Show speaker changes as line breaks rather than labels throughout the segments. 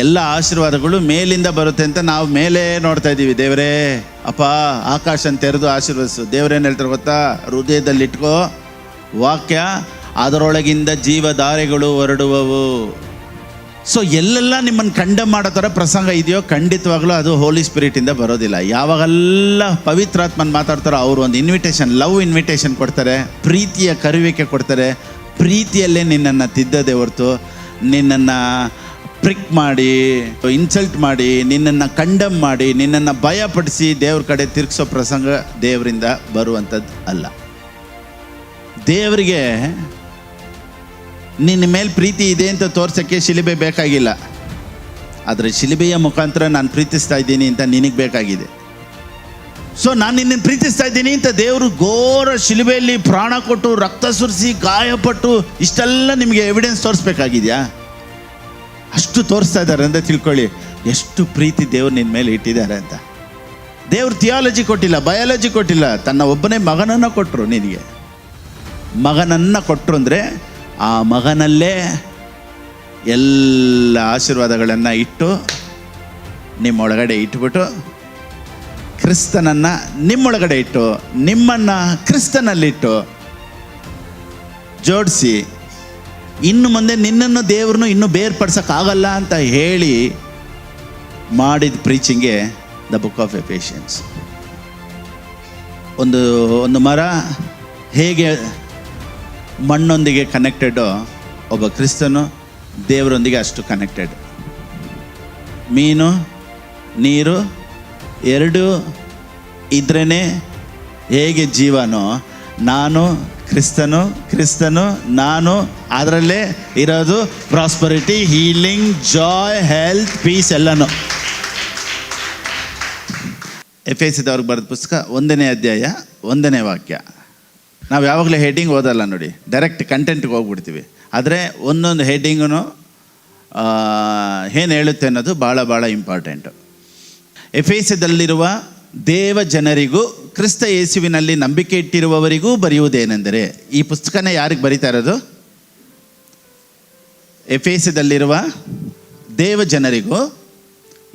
ಎಲ್ಲ ಆಶೀರ್ವಾದಗಳು ಮೇಲಿಂದ ಬರುತ್ತೆ ಅಂತ ನಾವು ಮೇಲೆ ನೋಡ್ತಾ ಇದ್ದೀವಿ. ದೇವರೇ ಅಪ್ಪ ಆಕಾಶನ ತೆರೆದು ಆಶೀರ್ವದಿಸು. ದೇವರೇನು ಹೇಳ್ತಾರೆ ಗೊತ್ತಾ? ಹೃದಯದಲ್ಲಿಟ್ಕೋ ವಾಕ್ಯ, ಅದರೊಳಗಿಂದ ಜೀವಧಾರೆಗಳು ಹೊರಡುವವು. ಸೊ ಎಲ್ಲೆಲ್ಲ ನಿಮ್ಮನ್ನು ಕಂಡೆಮ್ ಮಾಡೋ ಥರ ಪ್ರಸಂಗ ಇದೆಯೋ ಖಂಡಿತವಾಗ್ಲೂ ಅದು ಹೋಲಿ ಸ್ಪಿರಿಟಿಂದ ಬರೋದಿಲ್ಲ. ಯಾವಾಗೆಲ್ಲ ಪವಿತ್ರಾತ್ಮನ್ ಮಾತಾಡ್ತಾರೋ ಅವರು ಒಂದು ಇನ್ವಿಟೇಷನ್, ಲವ್ ಇನ್ವಿಟೇಷನ್ ಕೊಡ್ತಾರೆ, ಪ್ರೀತಿಯ ಕರುವಿಕೆ ಕೊಡ್ತಾರೆ. ಪ್ರೀತಿಯಲ್ಲೇ ನಿನ್ನನ್ನು ತಿದ್ದದೆ ಹೊರತು ನಿನ್ನನ್ನು ಪ್ರಿಕ್ ಮಾಡಿ, ಇನ್ಸಲ್ಟ್ ಮಾಡಿ, ನಿನ್ನನ್ನು ಕಂಡೆಮ್ ಮಾಡಿ, ನಿನ್ನನ್ನು ಭಯಪಡಿಸಿ ದೇವ್ರ ಕಡೆ ತಿರುಗಿಸೋ ಪ್ರಸಂಗ ದೇವರಿಂದ ಬರುವಂಥದ್ದು ಅಲ್ಲ. ದೇವರಿಗೆ ನಿನ್ನ ಮೇಲೆ ಪ್ರೀತಿ ಇದೆ ಅಂತ ತೋರ್ಸೋಕ್ಕೆ ಶಿಲುಬೆ ಬೇಕಾಗಿಲ್ಲ. ಆದರೆ ಶಿಲುಬೆಯ ಮುಖಾಂತರ ನಾನು ಪ್ರೀತಿಸ್ತಾ ಇದ್ದೀನಿ ಅಂತ ನಿನಗೆ ಬೇಕಾಗಿದೆ. ಸೊ ನಾನು ನಿನ್ನನ್ನು ಪ್ರೀತಿಸ್ತಾ ಇದ್ದೀನಿ ಅಂತ ದೇವರು ಘೋರ ಶಿಲುಬೆಯಲ್ಲಿ ಪ್ರಾಣ ಕೊಟ್ಟು ರಕ್ತ ಸುರಿಸಿ ಗಾಯಪಟ್ಟು ಇಷ್ಟೆಲ್ಲ ನಿಮಗೆ ಎವಿಡೆನ್ಸ್ ತೋರಿಸ್ಬೇಕಾಗಿದೆಯಾ? ಅಷ್ಟು ತೋರಿಸ್ತಾ ಇದ್ದಾರೆ ಅಂತ ತಿಳ್ಕೊಳ್ಳಿ ಎಷ್ಟು ಪ್ರೀತಿ ದೇವ್ರು ನಿನ್ನ ಮೇಲೆ ಇಟ್ಟಿದ್ದಾರೆ ಅಂತ. ದೇವ್ರು ಥಿಯಾಲಜಿ ಕೊಟ್ಟಿಲ್ಲ, ಬಯಾಲಜಿ ಕೊಟ್ಟಿಲ್ಲ, ತನ್ನ ಒಬ್ಬನೇ ಮಗನನ್ನು ಕೊಟ್ಟರು. ನಿನಗೆ ಮಗನನ್ನು ಕೊಟ್ಟರು ಅಂದರೆ ಆ ಮಗನಲ್ಲೇ ಎಲ್ಲ ಆಶೀರ್ವಾದಗಳನ್ನು ಇಟ್ಟು ನಿಮ್ಮೊಳಗಡೆ ಇಟ್ಬಿಟ್ಟು ಕ್ರಿಸ್ತನನ್ನು ನಿಮ್ಮೊಳಗಡೆ ಇಟ್ಟು ನಿಮ್ಮನ್ನು ಕ್ರಿಸ್ತನಲ್ಲಿಟ್ಟು ಜೋಡಿಸಿ ಇನ್ನು ಮುಂದೆ ನಿನ್ನನ್ನು ದೇವ್ರನ್ನು ಇನ್ನೂ ಬೇರ್ಪಡಿಸೋಕ್ಕಾಗಲ್ಲ ಅಂತ ಹೇಳಿ ಮಾಡಿದ ಪ್ರೀಚಿಂಗೆ ದ ಬುಕ್ ಆಫ್ ಎಫೆಸಿಯನ್ಸ್. ಒಂದು ಮರ ಹೇಗೆ ಮಣ್ಣೊಂದಿಗೆ ಕನೆಕ್ಟೆಡೋ ಒಬ್ಬ ಕ್ರಿಸ್ತನು ದೇವರೊಂದಿಗೆ ಅಷ್ಟು ಕನೆಕ್ಟೆಡ್. ಮೀನು ನೀರು ಎರಡೂ ಇದ್ರೇ ಹೇಗೆ ಜೀವನೋ, ನಾನು ಕ್ರಿಸ್ತನು, ಕ್ರಿಸ್ತನು ನಾನು, ಅದರಲ್ಲೇ ಇರೋದು prosperity, healing, joy, health, peace ಎಲ್ಲನೂ. ಎಫೆಸದವ್ರಿಗೆ ಬರೆದ ಪುಸ್ತಕ 1ನೇ ಅಧ್ಯಾಯ 1ನೇ ವಾಕ್ಯ. ನಾವು ಯಾವಾಗಲೂ ಹೆಡ್ಡಿಂಗ್ ಓದಲ್ಲ ನೋಡಿ, ಡೈರೆಕ್ಟ್ ಕಂಟೆಂಟ್ಗೆ ಹೋಗ್ಬಿಡ್ತೀವಿ. ಆದರೆ ಒಂದೊಂದು ಹೆಡ್ಡಿಂಗೂ ಏನು ಹೇಳುತ್ತೆ ಅನ್ನೋದು ಭಾಳ ಭಾಳ ಇಂಪಾರ್ಟೆಂಟು. ಎಫೆಸದಲ್ಲಿರುವ ದೇವ ಜನರಿಗೂ ಕ್ರಿಸ್ತ ಯೇಸುವಿನಲ್ಲಿ ನಂಬಿಕೆ ಇಟ್ಟಿರುವವರಿಗೂ ಬರೆಯುವುದೇನೆಂದರೆ, ಈ ಪುಸ್ತಕನೇ ಯಾರಿಗೆ ಬರೀತಾ ಇರೋದು? ಎಫೆಸದಲ್ಲಿರುವ ದೇವ ಜನರಿಗೂ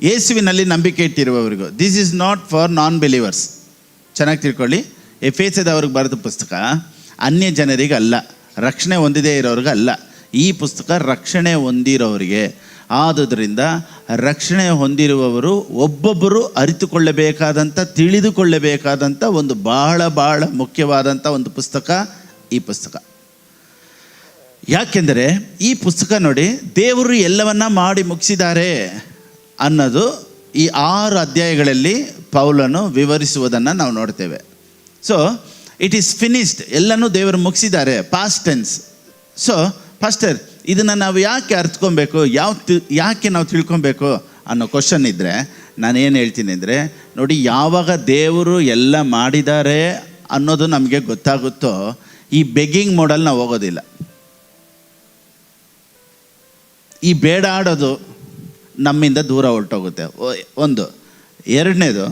ಯೇಸುವಿನಲ್ಲಿ ನಂಬಿಕೆ ಇಟ್ಟಿರುವವರಿಗೂ. This is not for non believers. ಚೆನ್ನಾಗಿ ತಿಳ್ಕೊಳ್ಳಿ, ಎಫೆಸದವ್ರಿಗೆ ಬರೆದ ಪುಸ್ತಕ ಅನ್ಯ ಜನರಿಗೆ ಅಲ್ಲ, ರಕ್ಷಣೆ ಹೊಂದಿದೇ ಇರೋರಿಗೆ ಅಲ್ಲ. ಈ ಪುಸ್ತಕ ರಕ್ಷಣೆ ಹೊಂದಿರೋರಿಗೆ. ಆದುದರಿಂದ ರಕ್ಷಣೆ ಹೊಂದಿರುವವರು ಒಬ್ಬೊಬ್ಬರು ಅರಿತುಕೊಳ್ಳಬೇಕಾದಂಥ, ತಿಳಿದುಕೊಳ್ಳಬೇಕಾದಂಥ ಒಂದು ಬಹಳ ಬಹಳ ಮುಖ್ಯವಾದಂಥ ಒಂದು ಪುಸ್ತಕ ಈ ಪುಸ್ತಕ. ಯಾಕೆಂದರೆ ಈ ಪುಸ್ತಕ ನೋಡಿ, ದೇವರು ಎಲ್ಲವನ್ನ ಮಾಡಿ ಮುಗಿಸಿದ್ದಾರೆ ಅನ್ನೋದು ಈ 6 ಅಧ್ಯಾಯಗಳಲ್ಲಿ ಪೌಲನು ವಿವರಿಸುವುದನ್ನು ನಾವು ನೋಡ್ತೇವೆ. ಸೊ ಇಟ್ ಈಸ್ ಫಿನಿಶ್ಡ್, ಎಲ್ಲನೂ ದೇವರು ಮುಗಿಸಿದ್ದಾರೆ, ಪಾಸ್ಟ್ ಟೆನ್ಸ್. ಸೊ ಫಾಸ್ಟರ್ ಇದನ್ನು ನಾವು ಯಾಕೆ ಅರ್ಥಕೊಬೇಕು, ಯಾಕೆ ನಾವು ತಿಳ್ಕೊಬೇಕು ಅನ್ನೋ ಕ್ವಶನ್ ಇದ್ದರೆ ನಾನೇನು ಹೇಳ್ತೀನಿ ಅಂದರೆ, ನೋಡಿ, ಯಾವಾಗ ದೇವರು ಎಲ್ಲ ಮಾಡಿದ್ದಾರೆ ಅನ್ನೋದು ನಮಗೆ ಗೊತ್ತಾಗುತ್ತೋ ಈ ಬೆಗ್ಗಿಂಗ್ ಮೋಡಲ್ಲಿ ನಾವು ಹೋಗೋದಿಲ್ಲ. ಈ ಬೇಡ ಆಡೋದು ನಮ್ಮಿಂದ ದೂರ ಹೊರಟೋಗುತ್ತೆ. ಒಂದು. ಎರಡನೇದು,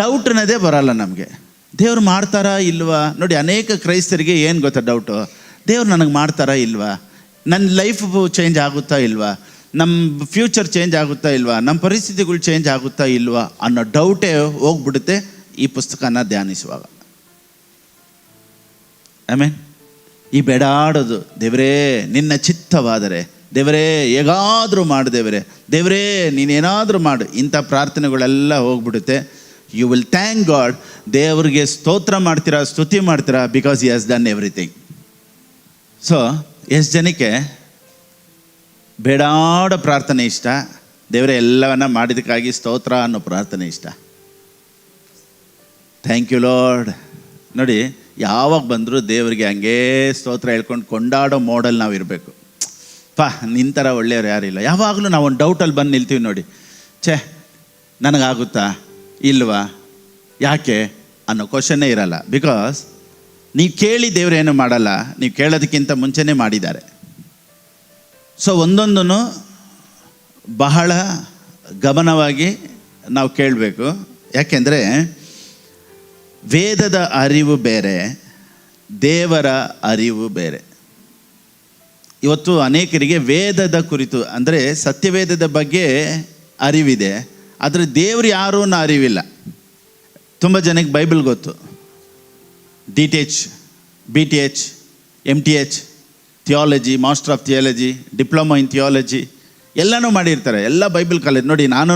ಡೌಟ್ ಅನ್ನೋದೇ ಬರಲ್ಲ ನಮಗೆ. ದೇವ್ರು ಮಾಡ್ತಾರಾ ಇಲ್ವಾ? ನೋಡಿ, ಅನೇಕ ಕ್ರೈಸ್ತರಿಗೆ ಏನು ಗೊತ್ತಾ ಡೌಟು, ದೇವ್ರು ನನಗೆ ಮಾಡ್ತಾರಾ ಇಲ್ವಾ, ನನ್ನ ಲೈಫ್ ಚೇಂಜ್ ಆಗುತ್ತಾ ಇಲ್ವಾ, ನಮ್ಮ ಫ್ಯೂಚರ್ ಚೇಂಜ್ ಆಗುತ್ತಾ ಇಲ್ವಾ, ನಮ್ಮ ಪರಿಸ್ಥಿತಿಗಳು ಚೇಂಜ್ ಆಗುತ್ತಾ ಇಲ್ವಾ ಅನ್ನೋ ಡೌಟೇ ಹೋಗ್ಬಿಡುತ್ತೆ ಈ ಪುಸ್ತಕನ ಧ್ಯಾನಿಸುವಾಗ. ಆಮೇನ್. ಈ ಬೇಡಾಡೋದು, ದೇವರೇ ನಿನ್ನ ಚಿತ್ತವಾದರೆ, ದೇವರೇ ಹೇಗಾದರೂ ಮಾಡು, ದೇವರೇ ನೀನೇನಾದರೂ ಮಾಡು, ಇಂಥ ಪ್ರಾರ್ಥನೆಗಳೆಲ್ಲ ಹೋಗ್ಬಿಡುತ್ತೆ. You will thank God. ದೇವರಿಗೆ ಸ್ತೋತ್ರ ಮಾಡ್ತೀರಾ, ಸ್ತುತಿ ಮಾಡ್ತೀರಾ, because he has done everything. So ಎಷ್ಟು ಜನಕ್ಕೆ ಬೇಡಾಡೋ ಪ್ರಾರ್ಥನೆ ಇಷ್ಟ, ದೇವರೇ ಎಲ್ಲವನ್ನ ಮಾಡಿದಕ್ಕಾಗಿ ಸ್ತೋತ್ರ ಅನ್ನೋ ಪ್ರಾರ್ಥನೆ ಇಷ್ಟ? Thank you Lord. ನೋಡಿ, ಯಾವಾಗ ಬಂದರೂ ದೇವರಿಗೆ ಹಂಗೇ ಸ್ತೋತ್ರ ಹೇಳ್ಕೊಂಡು ಕೊಂಡಾಡೋ ಮೋಡಲ್ಲಿ ನಾವು ಇರಬೇಕು. ನಿಂತರ ಒಳ್ಳೆಯವ್ರು ಯಾರಿಲ್ಲ. ಯಾವಾಗಲೂ ನಾವು ಒಂದು ಡೌಟಲ್ಲಿ ಬಂದು ನಿಲ್ತೀವಿ ನೋಡಿ, ಛೇ ನನಗಾಗುತ್ತಾ ಇಲ್ವಾ, ಯಾಕೆ ಅನ್ನೋ ಕ್ವಶನ್ನೇ ಇರಲ್ಲ. ಬಿಕಾಸ್ ನೀವು ಕೇಳಿ ದೇವರೇನು ಮಾಡಲ್ಲ, ನೀವು ಕೇಳೋದಕ್ಕಿಂತ ಮುಂಚೆನೇ ಮಾಡಿದ್ದಾರೆ. ಸೊ ಒಂದೊಂದನ್ನು ಬಹಳ ಗಮನವಾಗಿ ನಾವು ಕೇಳಬೇಕು. ಯಾಕೆಂದರೆ ವೇದದ ಅರಿವು ಬೇರೆ, ದೇವರ ಅರಿವು ಬೇರೆ. ಇವತ್ತು ಅನೇಕರಿಗೆ ವೇದದ ಕುರಿತು ಅಂದರೆ ಸತ್ಯವೇದದ ಬಗ್ಗೆ ಅರಿವಿದೆ, ಆದರೆ ದೇವರು ಯಾರೂ ಅರಿವಿಲ್ಲ. ತುಂಬ ಜನಕ್ಕೆ ಬೈಬಲ್ ಗೊತ್ತು, DTH, BTH, MTH, theology, master of theology, diploma in theology ಎಲ್ಲನೂ ಮಾಡಿರ್ತಾರೆ. ಎಲ್ಲ ಬೈಬಲ್ ಕಾಲೇಜ್ ನೋಡಿ. ನಾನು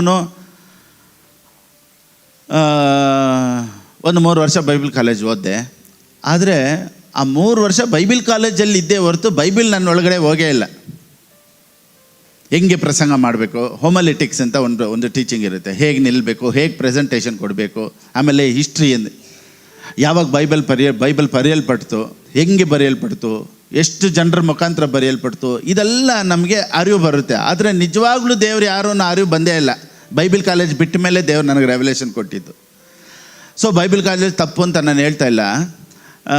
ಒಂದು 3 ವರ್ಷ ಬೈಬಲ್ ಕಾಲೇಜ್ ಓದಿದೆ. ಆದರೆ ಆ 3 ವರ್ಷ ಬೈಬಲ್ ಕಾಲೇಜಲ್ಲಿ ಇದ್ದೇ ಹೊರತು ಬೈಬಲ್ ನನ್ನ ಒಳಗಡೆ ಹೋಗೇ ಇಲ್ಲ. ಹೆಂಗೆ ಪ್ರಸಂಗ ಮಾಡಬೇಕು, ಹೋಮಲಿಟಿಕ್ಸ್ ಅಂತ ಒಂದು ಟೀಚಿಂಗ್ ಇರುತ್ತೆ, ಹೇಗೆ ನಿಲ್ಲಬೇಕು, ಹೇಗೆ ಪ್ರೆಸೆಂಟೇಷನ್ ಕೊಡಬೇಕು, ಆಮೇಲೆ ಹಿಸ್ಟ್ರಿ ಯಾವಾಗ ಬೈಬಲ್ ಬರೆಯಲ್ಪಡ್ತು, ಹೆಂಗೆ ಬರೆಯಲ್ಪಡ್ತು, ಎಷ್ಟು ಜನರ ಮುಖಾಂತರ ಬರೆಯಲ್ಪಡ್ತು, ಇದೆಲ್ಲ ನಮಗೆ ಅರಿವು ಬರುತ್ತೆ. ಆದರೆ ನಿಜವಾಗ್ಲೂ ದೇವ್ರು ಯಾರೂ ಅರಿವು ಬಂದೇ ಇಲ್ಲ. ಬೈಬಲ್ ಕಾಲೇಜ್ ಬಿಟ್ಟ ಮೇಲೆ ದೇವ್ರು ನನಗೆ ರೆವಲ್ಯೂಷನ್ ಕೊಟ್ಟಿದ್ದು. ಸೊ ಬೈಬಲ್ ಕಾಲೇಜ್ ತಪ್ಪು ಅಂತ ನಾನು ಹೇಳ್ತಾ ಇಲ್ಲ,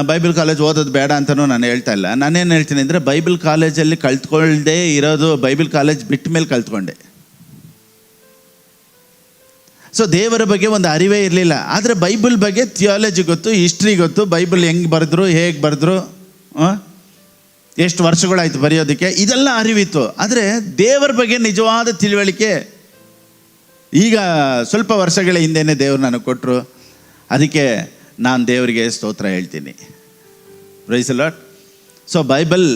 ಬೈಬಲ್ ಕಾಲೇಜ್ ಓದೋದು ಬೇಡ ಅಂತಲೂ ನಾನು ಹೇಳ್ತಾ ಇಲ್ಲ. ನಾನೇನು ಹೇಳ್ತೀನಿ ಅಂದರೆ, ಬೈಬಲ್ ಕಾಲೇಜಲ್ಲಿ ಕಲ್ತ್ಕೊಳ್ದೇ ಇರೋದು ಬೈಬಲ್ ಕಾಲೇಜ್ ಬಿಟ್ಟ ಮೇಲೆ ಕಲ್ತ್ಕೊಂಡೆ. ಸೊ ದೇವರ ಬಗ್ಗೆ ಒಂದು ಅರಿವೇ ಇರಲಿಲ್ಲ. ಆದರೆ ಬೈಬಲ್ ಬಗ್ಗೆ ಥಿಯಾಲಜಿ ಗೊತ್ತು, ಹಿಸ್ಟ್ರಿ ಗೊತ್ತು, ಬೈಬಲ್ ಹೆಂಗೆ ಬರೆದ್ರು, ಹೇಗೆ ಬರೆದ್ರು, ಎಷ್ಟು ವರ್ಷಗಳಾಯಿತು ಬರೆಯೋದಕ್ಕೆ, ಇದೆಲ್ಲ ಅರಿವಿತ್ತು. ಆದರೆ ದೇವರ ಬಗ್ಗೆ ನಿಜವಾದ ತಿಳುವಳಿಕೆ ಈಗ ಸ್ವಲ್ಪ ವರ್ಷಗಳ ಹಿಂದೆಯೇ ದೇವರು ನನಗೆ ಕೊಟ್ಟರು. ಅದಕ್ಕೆ ನಾನು ದೇವರಿಗೆ ಸ್ತೋತ್ರ ಹೇಳ್ತೀನಿ. Praise the Lord. So Bible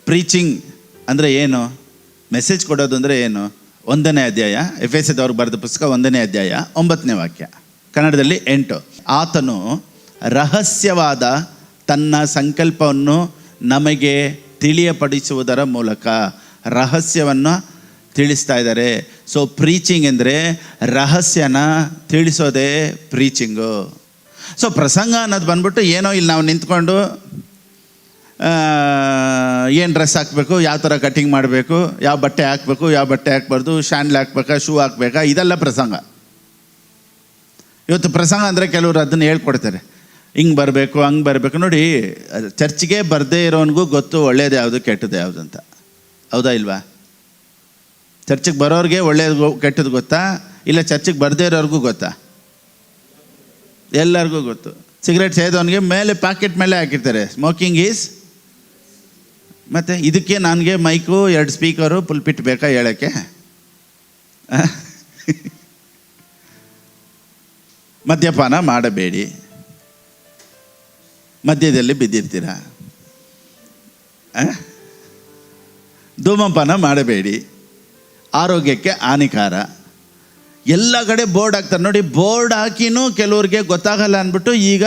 preaching ಅಂದರೆ ಏನು, ಮೆಸೇಜ್ ಕೊಡೋದು ಅಂದರೆ ಏನು? 1ನೇ ಅಧ್ಯಾಯ, ಎಫೆಸದವ್ರಿಗೆ ಬರೆದ ಪುಸ್ತಕ 1ನೇ ಅಧ್ಯಾಯ 9ನೇ ವಾಕ್ಯ, ಕನ್ನಡದಲ್ಲಿ 8. ಆತನು ರಹಸ್ಯವಾದ ತನ್ನ ಸಂಕಲ್ಪವನ್ನು ನಮಗೆ ತಿಳಿಯಪಡಿಸುವುದರ ಮೂಲಕ ರಹಸ್ಯವನ್ನು ತಿಳಿಸ್ತಾ ಇದ್ದಾರೆ. ಸೊ ಪ್ರೀಚಿಂಗ್ ಅಂದರೆ ರಹಸ್ಯನ ತಿಳಿಸೋದೇ ಪ್ರೀಚಿಂಗು. ಸೊ ಪ್ರಸಂಗ ಅನ್ನೋದು ಬಂದ್ಬಿಟ್ಟು ಏನೋ ಇಲ್ಲಿ ನಾವು ನಿಂತ್ಕೊಂಡು ಏನು ಡ್ರೆಸ್ ಹಾಕಬೇಕು, ಯಾವ ಥರ ಕಟಿಂಗ್ ಮಾಡಬೇಕು, ಯಾವ ಬಟ್ಟೆ ಹಾಕಬೇಕು, ಯಾವ ಬಟ್ಟೆ ಹಾಕ್ಬಾರ್ದು, ಶಾಂಡ್ಲ್ ಹಾಕ್ಬೇಕಾ, ಶೂ ಹಾಕ್ಬೇಕಾ, ಇದೆಲ್ಲ ಪ್ರಸಂಗ. ಇವತ್ತು ಪ್ರಸಂಗ ಅಂದರೆ ಕೆಲವರು ಅದನ್ನು ಹೇಳ್ಕೊಡ್ತಾರೆ, ಹಿಂಗೆ ಬರಬೇಕು, ಹಂಗೆ ಬರಬೇಕು. ನೋಡಿ, ಚರ್ಚ್ಗೆ ಬರದೇ ಇರೋನಿಗೂ ಗೊತ್ತು ಒಳ್ಳೇದು ಯಾವುದು ಕೆಟ್ಟದ್ದು ಯಾವುದು ಅಂತ. ಹೌದಾ ಇಲ್ವಾ? ಚರ್ಚಿಗೆ ಬರೋರಿಗೆ ಒಳ್ಳೇದು ಕೆಟ್ಟದ್ದು ಗೊತ್ತಾ? ಇಲ್ಲ ಚರ್ಚಿಗೆ ಬರದೇ ಇರೋರಿಗೂ ಗೊತ್ತಾ? ಎಲ್ಲರಿಗೂ ಗೊತ್ತು. ಸಿಗರೇಟ್ ಸೇದೋನಿಗೆ ಮೇಲೆ ಪ್ಯಾಕೆಟ್ ಮೇಲೆ ಹಾಕಿರ್ತಾರೆ ಸ್ಮೋಕಿಂಗ್ ಈಸ್. ಮತ್ತು ಇದಕ್ಕೆ ನನಗೆ ಮೈಕು, 2 ಸ್ಪೀಕರು, ಪುಲ್ಪಿಟ್ ಬೇಕಾ ಹೇಳೋಕ್ಕೆ? ಮದ್ಯಪಾನ ಮಾಡಬೇಡಿ, ಮದ್ಯದಲ್ಲಿ ಬಿದ್ದಿರ್ತೀರ. ಧೂಮಪಾನ ಮಾಡಬೇಡಿ, ಆರೋಗ್ಯಕ್ಕೆ ಹಾನಿಕಾರ. ಎಲ್ಲ ಕಡೆ ಬೋರ್ಡ್ ಹಾಕ್ತಾರೆ ನೋಡಿ. ಬೋರ್ಡ್ ಹಾಕಿನೂ ಕೆಲವ್ರಿಗೆ ಗೊತ್ತಾಗಲ್ಲ ಅಂದ್ಬಿಟ್ಟು ಈಗ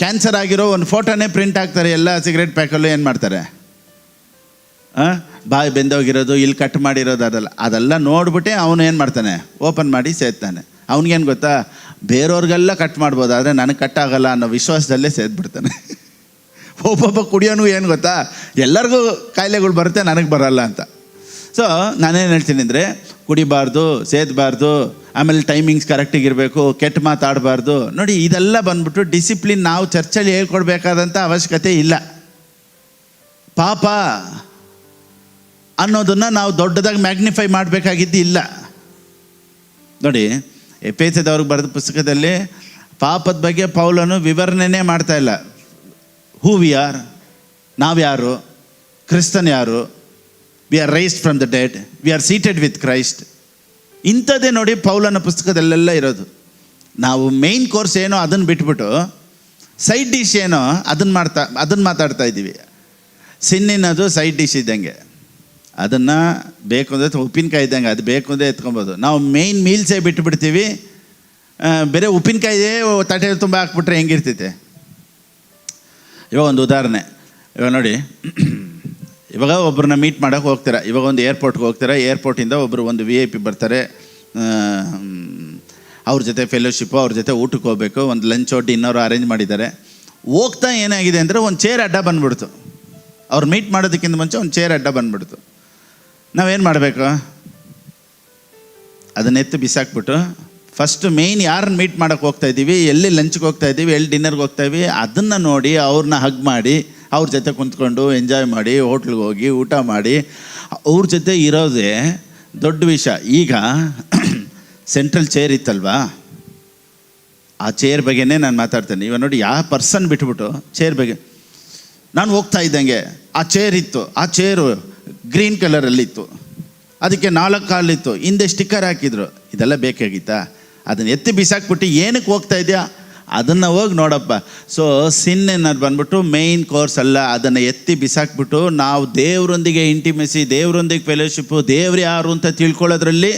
ಕ್ಯಾನ್ಸರ್ ಆಗಿರೋ ಒಂದು ಫೋಟೋನೇ ಪ್ರಿಂಟ್ ಹಾಕ್ತಾರೆ ಎಲ್ಲ ಸಿಗರೇಟ್ ಪ್ಯಾಕಲ್ಲೂ. ಏನು ಮಾಡ್ತಾರೆ, ಬಾಯಿ ಬೆಂದೋಗಿರೋದು, ಇಲ್ಲಿ ಕಟ್ ಮಾಡಿರೋದು, ಅದೆಲ್ಲ ನೋಡ್ಬಿಟ್ಟೆ ಅವನು ಏನು ಮಾಡ್ತಾನೆ, ಓಪನ್ ಮಾಡಿ ಸೇದ್ತಾನೆ. ಅವ್ನಿಗೇನು ಗೊತ್ತಾ, ಬೇರೆಯವ್ರಿಗೆಲ್ಲ ಕಟ್ ಮಾಡ್ಬೋದು, ಆದರೆ ನನಗೆ ಕಟ್ ಆಗಲ್ಲ ಅನ್ನೋ ವಿಶ್ವಾಸದಲ್ಲೇ ಸೇದ್ಬಿಡ್ತಾನೆ. ಒಬ್ಬೊಬ್ಬ ಕುಡಿಯೋನು ಏನು ಗೊತ್ತಾ, ಎಲ್ಲರಿಗೂ ಕಾಯಿಲೆಗಳು ಬರುತ್ತೆ, ನನಗೆ ಬರಲ್ಲ ಅಂತ. ಸೊ ನಾನೇನು ಹೇಳ್ತೀನಿ ಅಂದರೆ, ಕುಡಿಬಾರ್ದು, ಸೇದಬಾರ್ದು, ಆಮೇಲೆ ಟೈಮಿಂಗ್ಸ್ ಕರೆಕ್ಟಿಗಿರಬೇಕು, ಕೆಟ್ಟ ಮಾತಾಡಬಾರ್ದು. ನೋಡಿ, ಇದೆಲ್ಲ ಬಂದ್ಬಿಟ್ಟು ಡಿಸಿಪ್ಲಿನ್ ನಾವು ಚರ್ಚಲ್ಲಿ ಹೇಳ್ಕೊಡ್ಬೇಕಾದಂಥ ಅವಶ್ಯಕತೆ ಇಲ್ಲ. ಪಾಪ ಅನ್ನೋದನ್ನು ನಾವು ದೊಡ್ಡದಾಗಿ ಮ್ಯಾಗ್ನಿಫೈ ಮಾಡಬೇಕಾಗಿದ್ದು ಇಲ್ಲ. ನೋಡಿ, ಎಫೆಸದವ್ರಿಗೆ ಬರೆದ ಪುಸ್ತಕದಲ್ಲಿ ಪಾಪದ ಬಗ್ಗೆ ಪೌಲನು ವಿವರಣೆನೇ ಮಾಡ್ತಾ ಇಲ್ಲ. ಹೂ ವಿ ಆರ್, ನಾವ್ಯಾರು, ಕ್ರಿಸ್ತನ್ ಯಾರು, we are raised from the dead, we are seated with Christ. ಇಂಥದ್ದೇ ನೋಡಿ ಪೌಲನ ಪುಸ್ತಕದಲ್ಲೆಲ್ಲ ಇರೋದು. ನಾವು ಮೇಯ್ನ್ ಕೋರ್ಸ್ ಏನೋ ಅದನ್ನು ಬಿಟ್ಬಿಟ್ಟು ಸೈಡ್ ಡಿಶ್ ಏನೋ ಅದನ್ನು ಮಾತಾಡ್ತಾ ಇದ್ದೀವಿ. ಸಿನ್ನಿನದು ಸೈಡ್ ಡಿಶ್ ಇದ್ದಂಗೆ, ಅದನ್ನು ಬೇಕು ಅಂದರೆ ಉಪ್ಪಿನಕಾಯಿ ಇದ್ದಂಗೆ, ಅದು ಬೇಕು ಅಂದರೆ ಎತ್ಕೊಬೋದು. ನಾವು ಮೇಯ್ನ್ ಮೀಲ್ಸೇ ಬಿಟ್ಟುಬಿಡ್ತೀವಿ, ಬೇರೆ ಉಪ್ಪಿನಕಾಯಿಯೇ ತಟ್ಟೆ ತುಂಬ ಹಾಕ್ಬಿಟ್ರೆ ಹೆಂಗಿರ್ತೈತೆ. ಇವಾಗ ಒಂದು ಉದಾಹರಣೆ, ಇವಾಗ ನೋಡಿ, ಇವಾಗ ಒಬ್ಬರನ್ನ ಮೀಟ್ ಮಾಡೋಕ್ಕೆ ಹೋಗ್ತೀರಾ. ಇವಾಗ ಒಂದು ಏರ್ಪೋರ್ಟ್ಗೆ ಹೋಗ್ತೀರಾ, ಏರ್ಪೋರ್ಟಿಂದ ಒಬ್ಬರು ಒಂದು VIP ಬರ್ತಾರೆ, ಅವ್ರ ಜೊತೆ ಫೆಲೋಶಿಪ್ಪು, ಅವ್ರ ಜೊತೆ ಊಟಕ್ಕೆ ಹೋಗಬೇಕು, ಒಂದು ಲಂಚೋ ಡಿನ್ನರು ಅರೇಂಜ್ ಮಾಡಿದ್ದಾರೆ. ಹೋಗ್ತಾ ಏನಾಗಿದೆ ಅಂದರೆ ಒಂದು ಚೇರ್ ಅಡ್ಡ ಬಂದ್ಬಿಡ್ತು. ಅವ್ರು ಮೀಟ್ ಮಾಡೋದಕ್ಕಿಂತ ಮುಂಚೆ ಒಂದು ಚೇರ್ ಅಡ್ಡ ಬಂದ್ಬಿಡ್ತು. ನಾವೇನು ಮಾಡಬೇಕು, ಅದನ್ನೆತ್ತು ಬಿಸಾಕ್ಬಿಟ್ಟು ಫಸ್ಟು ಮೇಯ್ನ್ ಯಾರನ್ನ ಮೀಟ್ ಮಾಡೋಕ್ಕೆ ಹೋಗ್ತಾ ಇದ್ದೀವಿ, ಎಲ್ಲಿ ಲಂಚ್ಗೆ ಹೋಗ್ತಾ ಇದ್ದೀವಿ, ಎಲ್ಲಿ ಡಿನ್ನರ್ಗೆ ಹೋಗ್ತಾ ಇದ್ದೀವಿ, ಅದನ್ನು ನೋಡಿ ಅವ್ರನ್ನ ಹಗ್ ಮಾಡಿ ಅವ್ರ ಜೊತೆ ಕುಂತ್ಕೊಂಡು ಎಂಜಾಯ್ ಮಾಡಿ, ಹೋಟ್ಲಿಗೆ ಹೋಗಿ ಊಟ ಮಾಡಿ ಅವ್ರ ಜೊತೆ ಇರೋದೇ ದೊಡ್ಡ ವಿಷಯ. ಈಗ ಸೆಂಟ್ರಲ್ ಚೇರ್ ಇತ್ತಲ್ವಾ, ಆ ಚೇರ್ ಬಗ್ಗೆನೇ ನಾನು ಮಾತಾಡ್ತೇನೆ. ಇವಾಗ ನೋಡಿ, ಯಾವ ಪರ್ಸನ್ ಬಿಟ್ಬಿಟ್ಟು ಚೇರ್ ಬಗ್ಗೆ ನಾನು ಹೋಗ್ತಾ ಇದ್ದಂಗೆ ಆ ಚೇರ್ ಇತ್ತು, ಆ ಚೇರು ಗ್ರೀನ್ ಕಲರಲ್ಲಿತ್ತು, ಅದಕ್ಕೆ 4 ಕಾಲಿತ್ತು, ಹಿಂದೆ ಸ್ಟಿಕ್ಕರ್ ಹಾಕಿದ್ರು. ಇದೆಲ್ಲ ಬೇಕಾಗಿತ್ತಾ? ಅದನ್ನು ಎತ್ತಿ ಬಿಸಾಕ್ಬಿಟ್ಟು ಏನಕ್ಕೆ ಹೋಗ್ತಾ ಇದೆಯಾ, ಅದನ್ನು ಹೋಗಿ ನೋಡಪ್ಪ. ಸೊ ಸಿನ್ ಏನಾದ್ರು ಬಂದ್ಬಿಟ್ಟು ಮೇಯ್ನ್ ಕೋರ್ಸ್ ಅಲ್ಲ, ಅದನ್ನು ಎತ್ತಿ ಬಿಸಾಕ್ಬಿಟ್ಟು ನಾವು ದೇವರೊಂದಿಗೆ ಇಂಟಿಮೆಸಿ, ದೇವರೊಂದಿಗೆ ಫೆಲೋಶಿಪ್ಪು, ದೇವ್ರು ಯಾರು ಅಂತ ತಿಳ್ಕೊಳ್ಳೋದ್ರಲ್ಲಿ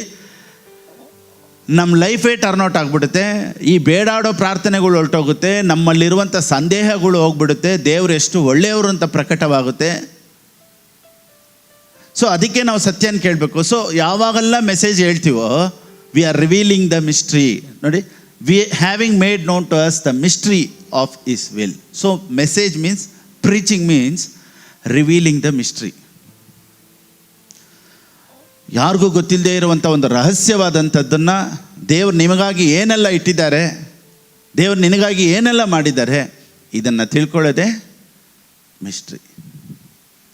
ನಮ್ಮ ಲೈಫೇ ಟರ್ನ್ಔಟ್ ಆಗಿಬಿಡುತ್ತೆ. ಈ ಬೇಡಾಡೋ ಪ್ರಾರ್ಥನೆಗಳು ಹೊರಟೋಗುತ್ತೆ, ನಮ್ಮಲ್ಲಿರುವಂಥ ಸಂದೇಹಗಳು ಹೋಗ್ಬಿಡುತ್ತೆ, ದೇವರು ಎಷ್ಟು ಒಳ್ಳೆಯವರು ಅಂತ ಪ್ರಕಟವಾಗುತ್ತೆ. ಸೊ ಅದಕ್ಕೆ ನಾವು ಸತ್ಯನ ಕೇಳಬೇಕು. ಸೊ ಯಾವಾಗೆಲ್ಲ ಮೆಸೇಜ್ ಹೇಳ್ತೀವೋ we are revealing the mystery. ನೋಡಿ, we having made known to us the mystery of his will. So message means, preaching means revealing the mystery. ಯಾರಿಗೂ ಗೊತ್ತಿಲ್ಲದೆ ಇರುವಂಥ ಒಂದು ರಹಸ್ಯವಾದಂಥದ್ದನ್ನು ದೇವ್ರು ನಿಮಗಾಗಿ ಏನೆಲ್ಲ ಇಟ್ಟಿದ್ದಾರೆ, ದೇವ್ರು ನಿನಗಾಗಿ ಏನೆಲ್ಲ ಮಾಡಿದ್ದಾರೆ, ಇದನ್ನು ತಿಳ್ಕೊಳ್ಳೋದೇ ಮಿಸ್ಟ್ರಿ.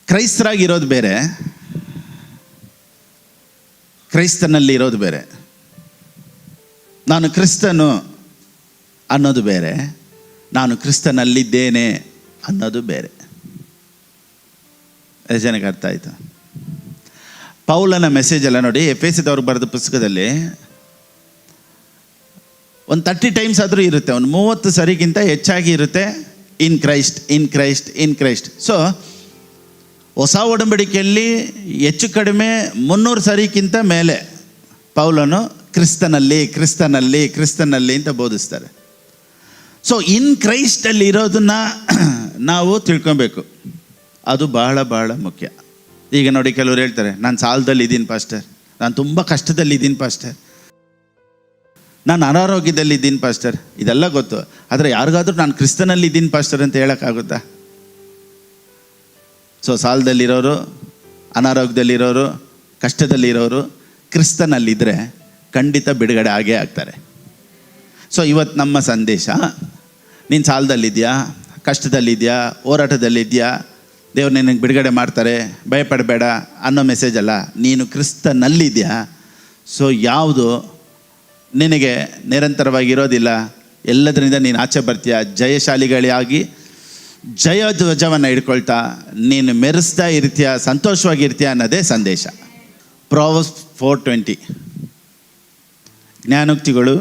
ಕ್ರೈಸ್ತರಾಗಿರೋದು ಬೇರೆ, ಕ್ರೈಸ್ತನಲ್ಲಿ ಇರೋದು ಬೇರೆ. ನಾನು ಕ್ರಿಸ್ತನು ಅನ್ನೋದು ಬೇರೆ, ನಾನು ಕ್ರಿಸ್ತನಲ್ಲಿದ್ದೇನೆ ಅನ್ನೋದು ಬೇರೆ. ಎಷ್ಟು ಜನಕ್ಕೆ ಅರ್ಥ ಆಯಿತು? ಪೌಲನ ಮೆಸೇಜ್ ಎಲ್ಲ ನೋಡಿ, ಎಫೆಸದವ್ರಿಗೆ ಬರೆದ ಪುಸ್ತಕದಲ್ಲಿ ಒಂದು 30 ಟೈಮ್ಸ್ ಆದರೂ ಇರುತ್ತೆ, ಒಂದು 30 ಸರಿಗಿಂತ ಹೆಚ್ಚಾಗಿ ಇರುತ್ತೆ ಇನ್ ಕ್ರೈಸ್ಟ್, ಇನ್ ಕ್ರೈಸ್ಟ್, ಇನ್ ಕ್ರೈಸ್ಟ್. ಸೊ ಹೊಸ ಒಡಂಬಡಿಕೆಯಲ್ಲಿ ಹೆಚ್ಚು ಕಡಿಮೆ 300 ಸರಿಗಿಂತ ಮೇಲೆ ಪೌಲನು ಕ್ರಿಸ್ತನಲ್ಲಿ, ಕ್ರಿಸ್ತನಲ್ಲಿ, ಕ್ರಿಸ್ತನಲ್ಲಿ ಅಂತ ಬೋಧಿಸ್ತಾರೆ. ಸೊ ಇನ್ ಕ್ರೈಸ್ಟಲ್ಲಿ ಇರೋದನ್ನು ನಾವು ತಿಳ್ಕೊಬೇಕು, ಅದು ಬಹಳ ಬಹಳ ಮುಖ್ಯ. ಈಗ ನೋಡಿ, ಕೆಲವರು ಹೇಳ್ತಾರೆ ನಾನು ಸಾಲದಲ್ಲಿ ಇದ್ದೀನಿ ಪಾಸ್ಟರ್, ನಾನು ತುಂಬ ಕಷ್ಟದಲ್ಲಿ ಇದ್ದೀನಿ ಪಾಸ್ಟರ್, ನಾನು ಅನಾರೋಗ್ಯದಲ್ಲಿ ಇದ್ದೀನಿ ಪಾಸ್ಟರ್. ಇದೆಲ್ಲ ಗೊತ್ತು, ಆದರೆ ಯಾರಿಗಾದ್ರೂ ನಾನು ಕ್ರಿಸ್ತನಲ್ಲಿ ಇದ್ದೀನಿ ಪಾಸ್ಟರ್ ಅಂತ ಹೇಳೋಕ್ಕಾಗುತ್ತಾ? ಸೊ ಸಾಲದಲ್ಲಿರೋರು, ಅನಾರೋಗ್ಯದಲ್ಲಿರೋರು, ಕಷ್ಟದಲ್ಲಿರೋರು ಕ್ರಿಸ್ತನಲ್ಲಿದ್ದರೆ ಖಂಡಿತ ಬಿಡುಗಡೆ ಆಗೇ ಆಗ್ತಾರೆ. ಸೊ ಇವತ್ತು ನಮ್ಮ ಸಂದೇಶ, ನೀನು ಸಾಲದಲ್ಲಿದೆಯಾ, ಕಷ್ಟದಲ್ಲಿದೆಯಾ, ಹೋರಾಟದಲ್ಲಿದೆಯಾ, ದೇವ್ರು ನಿನಗೆ ಬಿಡುಗಡೆ ಮಾಡ್ತಾರೆ, ಭಯಪಡಬೇಡ ಅನ್ನೋ ಮೆಸೇಜ್ ಅಲ್ಲ. ನೀನು ಕ್ರಿಸ್ತನಲ್ಲಿದೆಯಾ. ಸೊ ಯಾವುದು ನಿನಗೆ ನಿರಂತರವಾಗಿರೋದಿಲ್ಲ, ಎಲ್ಲದರಿಂದ ನೀನು ಆಚೆ ಬರ್ತೀಯ, ಜಯಶಾಲಿಗಳಾಗಿ ಜಯ ಧ್ವಜವನ್ನು ಹಿಡ್ಕೊಳ್ತಾ ನೀನು ಮೆರೆಸ್ತಾ ಇರ್ತೀಯ, ಸಂತೋಷವಾಗಿರ್ತೀಯ ಅನ್ನೋದೇ ಸಂದೇಶ. ಪ್ರಾವರ್ಬ್ಸ್ 4:20, ಜ್ಞಾನೋಕ್ತಿಗಳು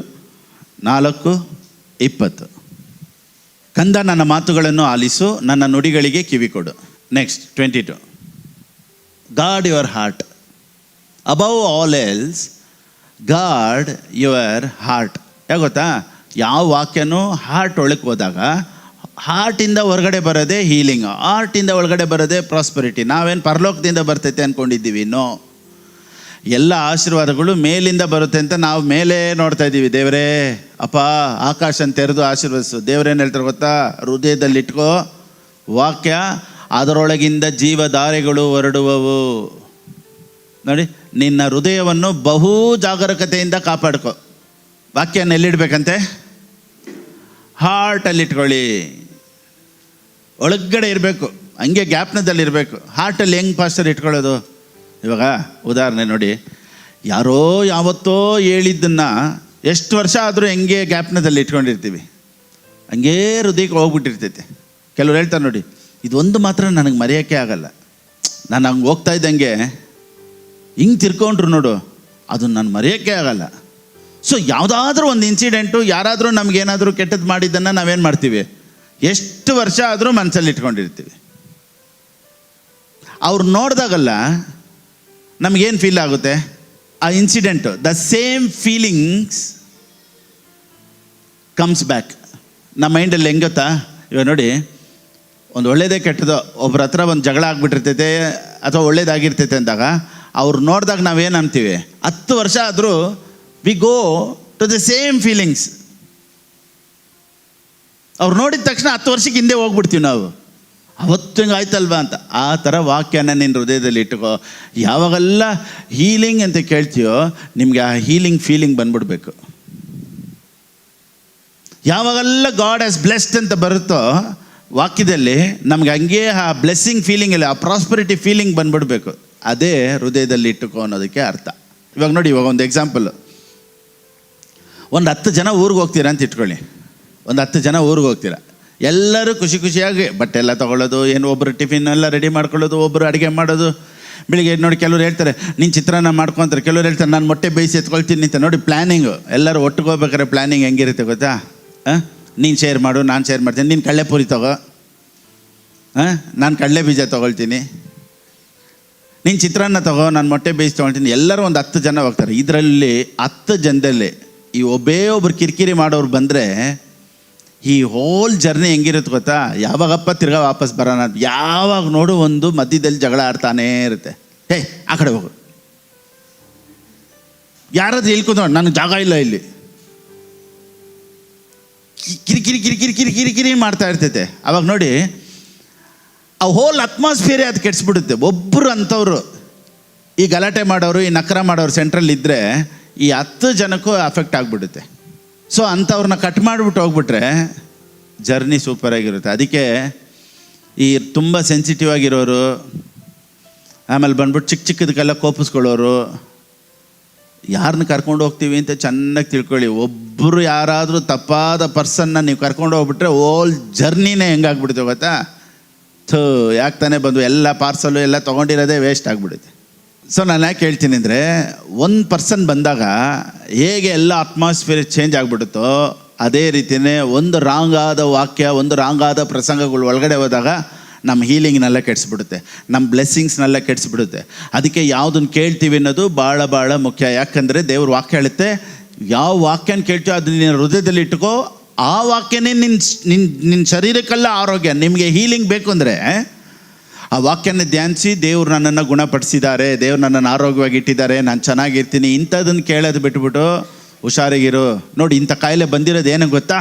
4:20. ಕಂದ, ನನ್ನ ಮಾತುಗಳನ್ನು ಆಲಿಸು, ನನ್ನ ನುಡಿಗಳಿಗೆ ಕಿವಿಕೊಡು. Next 22, guard your heart above all else, guard your heart. ಯಾಕೆ ಗೊತ್ತಾ? ಯಾವ ವಾಕ್ಯನೂ ಹಾರ್ಟ್ ಒಳಗೆ ಹೋದಾಗ ಹಾರ್ಟಿಂದ ಹೊರಗಡೆ ಬರೋದೇ ಹೀಲಿಂಗ್, ಹಾರ್ಟಿಂದ ಒಳಗಡೆ ಬರೋದೇ ಪ್ರಾಸ್ಪರಿಟಿ. ನಾವೇನು ಪರಲೋಕದಿಂದ ಬರ್ತೈತೆ ಅಂದ್ಕೊಂಡಿದ್ದೀವಿ? ನೋ. ಎಲ್ಲ ಆಶೀರ್ವಾದಗಳು ಮೇಲಿಂದ ಬರುತ್ತೆ ಅಂತ ನಾವು ಮೇಲೆ ನೋಡ್ತಾ ಇದ್ದೀವಿ. ದೇವರೇ ಅಪ್ಪ ಆಕಾಶನ ತೆರೆದು ಆಶೀರ್ವದಿಸು. ದೇವರೇನು ಹೇಳ್ತಾರೆ ಗೊತ್ತಾ? ಹೃದಯದಲ್ಲಿಟ್ಕೋ ವಾಕ್ಯ, ಅದರೊಳಗಿಂದ ಜೀವಧಾರೆಗಳು ಹೊರಡುವವು. ನೋಡಿ, ನಿನ್ನ ಹೃದಯವನ್ನು ಬಹು ಜಾಗರೂಕತೆಯಿಂದ ಕಾಪಾಡ್ಕೊ. ವಾಕ್ಯನ ಎಲ್ಲಿಡ್ಬೇಕಂತೆ? ಹಾರ್ಟಲ್ಲಿ ಇಟ್ಕೊಳ್ಳಿ, ಒಳಗಡೆ ಇರಬೇಕು, ಹಂಗೆ ಜ್ಞಾಪನದಲ್ಲಿರಬೇಕು. ಹಾರ್ಟಲ್ಲಿ ಹೆಂಗೆ ಪಾಸ್ಟರ್ ಇಟ್ಕೊಳ್ಳೋದು? ಇವಾಗ ಉದಾಹರಣೆ ನೋಡಿ, ಯಾರೋ ಯಾವತ್ತೋ ಹೇಳಿದ್ದನ್ನು ಎಷ್ಟು ವರ್ಷ ಆದರೂ ಹೆಂಗೆ ಜ್ಞಾಪನದಲ್ಲಿ ಇಟ್ಕೊಂಡಿರ್ತೀವಿ, ಹಂಗೇ ಹೃದಯಕ್ಕೆ ಹೋಗ್ಬಿಟ್ಟಿರ್ತೈತೆ. ಕೆಲವ್ರು ಹೇಳ್ತಾರೆ ನೋಡಿ, ಇದೊಂದು ಮಾತ್ರ ನನಗೆ ಮರೆಯೋಕ್ಕೆ ಆಗಲ್ಲ, ನಾನು ಹಂಗೆ ಹೋಗ್ತಾ ಇದ್ದಂಗೆ ಹಿಂಗೆ ತಿರ್ಕೊಂಡ್ರು ನೋಡು, ಅದು ನಾನು ಮರೆಯೋಕ್ಕೆ ಆಗಲ್ಲ. ಸೊ ಯಾವುದಾದ್ರೂ ಒಂದು ಇನ್ಸಿಡೆಂಟು, ಯಾರಾದರೂ ನಮಗೇನಾದರೂ ಕೆಟ್ಟದ್ದು ಮಾಡಿದ್ದನ್ನು ನಾವೇನು ಮಾಡ್ತೀವಿ, ಎಷ್ಟು ವರ್ಷ ಆದರೂ ಮನಸ್ಸಲ್ಲಿ ಇಟ್ಕೊಂಡಿರ್ತೀವಿ. ಅವ್ರು ನೋಡಿದಾಗಲ್ಲ ನಮಗೇನು ಫೀಲ್ ಆಗುತ್ತೆ? ಆ incident, the same feelings comes back ನಮ್ಮ ಮೈಂಡಲ್ಲಿ. ಹೆಂಗೆ ಗೊತ್ತಾ? ಇವಾಗ ನೋಡಿ, ಒಂದು ಒಳ್ಳೇದೇ ಕೆಟ್ಟದೋ ಒಬ್ರ ಹತ್ರ ಒಂದು ಜಗಳ ಆಗಿಬಿಟ್ಟಿರ್ತೈತೆ ಅಥವಾ ಒಳ್ಳೇದಾಗಿರ್ತೈತೆ ಅಂದಾಗ ಅವ್ರು ನೋಡಿದಾಗ ನಾವೇನು ಅಂತೀವಿ? 10 ವರ್ಷ ಆದರೂ we go to the same feelings. ಅವ್ರು ನೋಡಿದ ತಕ್ಷಣ 10 ವರ್ಷಕ್ಕೆ ಹಿಂದೆ ಹೋಗ್ಬಿಡ್ತೀವಿ ನಾವು, ಅವತ್ತು ಹಿಂಗೆ ಆಯ್ತಲ್ವಾ ಅಂತ. ಆ ಥರ ವಾಕ್ಯನ ನಿನ್ನ ಹೃದಯದಲ್ಲಿ ಇಟ್ಕೋ. ಯಾವಾಗೆಲ್ಲ ಹೀಲಿಂಗ್ ಅಂತ ಕೇಳ್ತೀಯೋ ನಿಮಗೆ ಆ ಹೀಲಿಂಗ್ ಫೀಲಿಂಗ್ ಬಂದ್ಬಿಡ್ಬೇಕು. ಯಾವಾಗೆಲ್ಲ ಗಾಡ್ ಹ್ಯಾಸ್ ಬ್ಲೆಸ್ಡ್ ಅಂತ ಬರುತ್ತೋ ವಾಕ್ಯದಲ್ಲಿ, ನಮ್ಗೆ ಹಂಗೆ ಆ ಬ್ಲೆಸ್ಸಿಂಗ್ ಫೀಲಿಂಗ್ ಇಲ್ಲ, ಆ ಪ್ರಾಸ್ಪರಿಟಿ ಫೀಲಿಂಗ್ ಬಂದ್ಬಿಡ್ಬೇಕು. ಅದೇ ಹೃದಯದಲ್ಲಿ ಇಟ್ಟುಕೋ ಅನ್ನೋದಕ್ಕೆ ಅರ್ಥ. ಇವಾಗ ನೋಡಿ, ಇವಾಗ ಒಂದು ಎಕ್ಸಾಂಪಲ್, ಒಂದು 10 ಜನ ಊರಿಗೆ ಹೋಗ್ತೀರಾ ಅಂತ ಇಟ್ಕೊಳ್ಳಿ. ಒಂದು 10 ಜನ ಊರಿಗೆ ಹೋಗ್ತೀರಾ. ಎಲ್ಲರೂ ಖುಷಿ ಖುಷಿಯಾಗಿ ಬಟ್ಟೆ ಎಲ್ಲ ತೊಗೊಳ್ಳೋದು, ಏನು ಒಬ್ಬರು ಟಿಫಿನ್ ಎಲ್ಲ ರೆಡಿ ಮಾಡ್ಕೊಳ್ಳೋದು, ಒಬ್ಬರು ಅಡುಗೆ ಮಾಡೋದು. ಬೆಳಿಗ್ಗೆ ನೋಡಿ ಕೆಲವ್ರು ಹೇಳ್ತಾರೆ ನೀನು ಚಿತ್ರಾನ್ನ ಮಾಡ್ಕೊತಾರೆ, ಕೆಲವ್ರು ಹೇಳ್ತಾರೆ ನಾನು ಮೊಟ್ಟೆ ಬೇಯಿಸಿ ಎತ್ಕೊಳ್ತೀನಿ ಅಂತ. ನೋಡಿ ಪ್ಲ್ಯಾನಿಂಗು, ಎಲ್ಲರೂ ಒಟ್ಟಿಗೆ ಹೋಗ್ಬೇಕಾದ್ರೆ ಪ್ಲ್ಯಾನಿಂಗ್ ಹೆಂಗಿರುತ್ತೆ ಗೊತ್ತಾ? ನೀನು ಶೇರ್ ಮಾಡು, ನಾನು ಶೇರ್ ಮಾಡ್ತೀನಿ, ನೀನು ಕಡಲೆಪುರಿ ತಗೋ, ನಾನು ಕಡಲೆ ಬೀಜ ತೊಗೊಳ್ತೀನಿ, ನೀನು ಚಿತ್ರಾನ್ನ ತಗೋ, ನಾನು ಮೊಟ್ಟೆ ಬೇಯಿಸಿ ತೊಗೊಳ್ತೀನಿ. ಎಲ್ಲರೂ ಒಂದು 10 ಜನ ಹೋಗ್ತಾರೆ. ಇದರಲ್ಲಿ 10 ಜನದಲ್ಲಿ ಈ ಒಬ್ಬರು ಕಿರಿಕಿರಿ ಮಾಡೋರು ಬಂದರೆ ಈ ಹೋಲ್ ಜರ್ನಿ ಹೆಂಗಿರುತ್ತೆ ಗೊತ್ತಾ? ಯಾವಾಗಪ್ಪ ತಿರ್ಗಾ ವಾಪಸ್ ಬರೋಣ, ಯಾವಾಗ ನೋಡು ಒಂದು ಮಧ್ಯದಲ್ಲಿ ಜಗಳ ಆಡ್ತಾನೇ ಇರುತ್ತೆ. ಆ ಕಡೆ ಹೋಗು, ಯಾರಾದ್ರೂ ಇಲ್ಲಿ ಕೂತ್ಕೊಂಡು ನನಗೆ ಜಾಗ ಇಲ್ಲ, ಇಲ್ಲಿ ಕಿರಿಕಿರಿ ಕಿರಿಕಿರಿ ಕಿರಿಕಿರಿ ಕಿರಿಕಿರಿ ಮಾಡ್ತಾ ಇರ್ತೈತೆ. ಅವಾಗ ನೋಡಿ ಆ ಹೋಲ್ ಅಟ್ಮಾಸ್ಫಿಯರೇ ಅದು ಕೆಡಿಸ್ಬಿಡುತ್ತೆ. ಒಬ್ಬರು ಅಂಥವ್ರು ಈ ಗಲಾಟೆ ಮಾಡೋರು, ಈ ನಕರ ಮಾಡೋರು ಸೆಂಟ್ರಲ್ಲಿ ಇದ್ದರೆ ಈ 10 ಜನಕ್ಕೂ ಅಫೆಕ್ಟ್ ಆಗಿಬಿಡುತ್ತೆ. ಸೊ ಅಂಥವ್ರನ್ನ ಕಟ್ ಮಾಡಿಬಿಟ್ಟು ಹೋಗ್ಬಿಟ್ರೆ ಜರ್ನಿ ಸೂಪರಾಗಿರುತ್ತೆ. ಅದಕ್ಕೆ ಈ ತುಂಬ ಸೆನ್ಸಿಟಿವ್ ಆಗಿರೋರು, ಆಮೇಲೆ ಬಂದ್ಬಿಟ್ಟು ಚಿಕ್ಕ ಚಿಕ್ಕದಕ್ಕೆಲ್ಲ ಕೋಪಿಸ್ಕೊಳ್ಳೋರು, ಯಾರನ್ನ ಕರ್ಕೊಂಡು ಹೋಗ್ತೀವಿ ಅಂತ ಚೆನ್ನಾಗಿ ತಿಳ್ಕೊಳ್ಳಿ. ಒಬ್ಬರು ಯಾರಾದರೂ ತಪ್ಪಾದ ಪರ್ಸನ್ನ ನೀವು ಕರ್ಕೊಂಡು ಹೋಗ್ಬಿಟ್ರೆ ಓಲ್ ಜರ್ನಿನೇ ಹೆಂಗಾಗ್ಬಿಡುತ್ತೆ ಗೊತ್ತಾ? ಯಾಕೆ ತಾನೇ ಬಂದು ಎಲ್ಲ ಪಾರ್ಸಲು ಎಲ್ಲ ತೊಗೊಂಡಿರೋದೇ ವೇಸ್ಟ್ ಆಗಿಬಿಡುತ್ತೆ. ಸೊ ನಾನು ಯಾಕೆ ಹೇಳ್ತೀನಿ ಅಂದರೆ, ಒಂದು ಪರ್ಸನ್ ಬಂದಾಗ ಹೇಗೆ ಎಲ್ಲ ಅಟ್ಮಾಸ್ಫಿಯರ್ ಚೇಂಜ್ ಆಗಿಬಿಡುತ್ತೋ ಅದೇ ರೀತಿಯೇ ಒಂದು ರಾಂಗ್ ಆದ ವಾಕ್ಯ, ಒಂದು ರಾಂಗ್ ಆದ ಪ್ರಸಂಗಗಳು ಒಳಗಡೆ ಹೋದಾಗ ನಮ್ಮ ಹೀಲಿಂಗ್ನೆಲ್ಲ ಕೆಡಿಸ್ಬಿಡುತ್ತೆ, ನಮ್ಮ ಬ್ಲೆಸ್ಸಿಂಗ್ಸ್ನೆಲ್ಲ ಕೆಡಿಸ್ಬಿಡುತ್ತೆ. ಅದಕ್ಕೆ ಯಾವುದನ್ನು ಕೇಳ್ತೀವಿ ಅನ್ನೋದು ಭಾಳ ಭಾಳ ಮುಖ್ಯ. ಯಾಕಂದರೆ ದೇವ್ರ ವಾಕ್ಯ ಹೇಳುತ್ತೆ, ಯಾವ ವಾಕ್ಯನ ಕೇಳ್ತೀವೋ ಅದನ್ನ ನಿನ್ನ ಹೃದಯದಲ್ಲಿ ಇಟ್ಕೋ. ಆ ವಾಕ್ಯನೇ ನಿನ್ನ ಶರೀರಕ್ಕೆಲ್ಲ ಆರೋಗ್ಯ. ನಿಮಗೆ ಹೀಲಿಂಗ್ ಬೇಕು ಅಂದರೆ ಆ ವಾಕ್ಯನ ಧ್ಯಾನಿಸಿ, ದೇವ್ರು ನನ್ನನ್ನು ಗುಣಪಡಿಸಿದ್ದಾರೆ, ದೇವ್ರು ನನ್ನನ್ನು ಆರೋಗ್ಯವಾಗಿ ಇಟ್ಟಿದ್ದಾರೆ, ನಾನು ಚೆನ್ನಾಗಿರ್ತೀನಿ, ಇಂಥದನ್ನು ಕೇಳೋದು ಬಿಟ್ಬಿಟ್ಟು ಹುಷಾರಾಗಿರು. ನೋಡಿ ಇಂಥ ಕಾಯಿಲೆ ಬಂದಿರೋದು ಏನು ಗೊತ್ತಾ?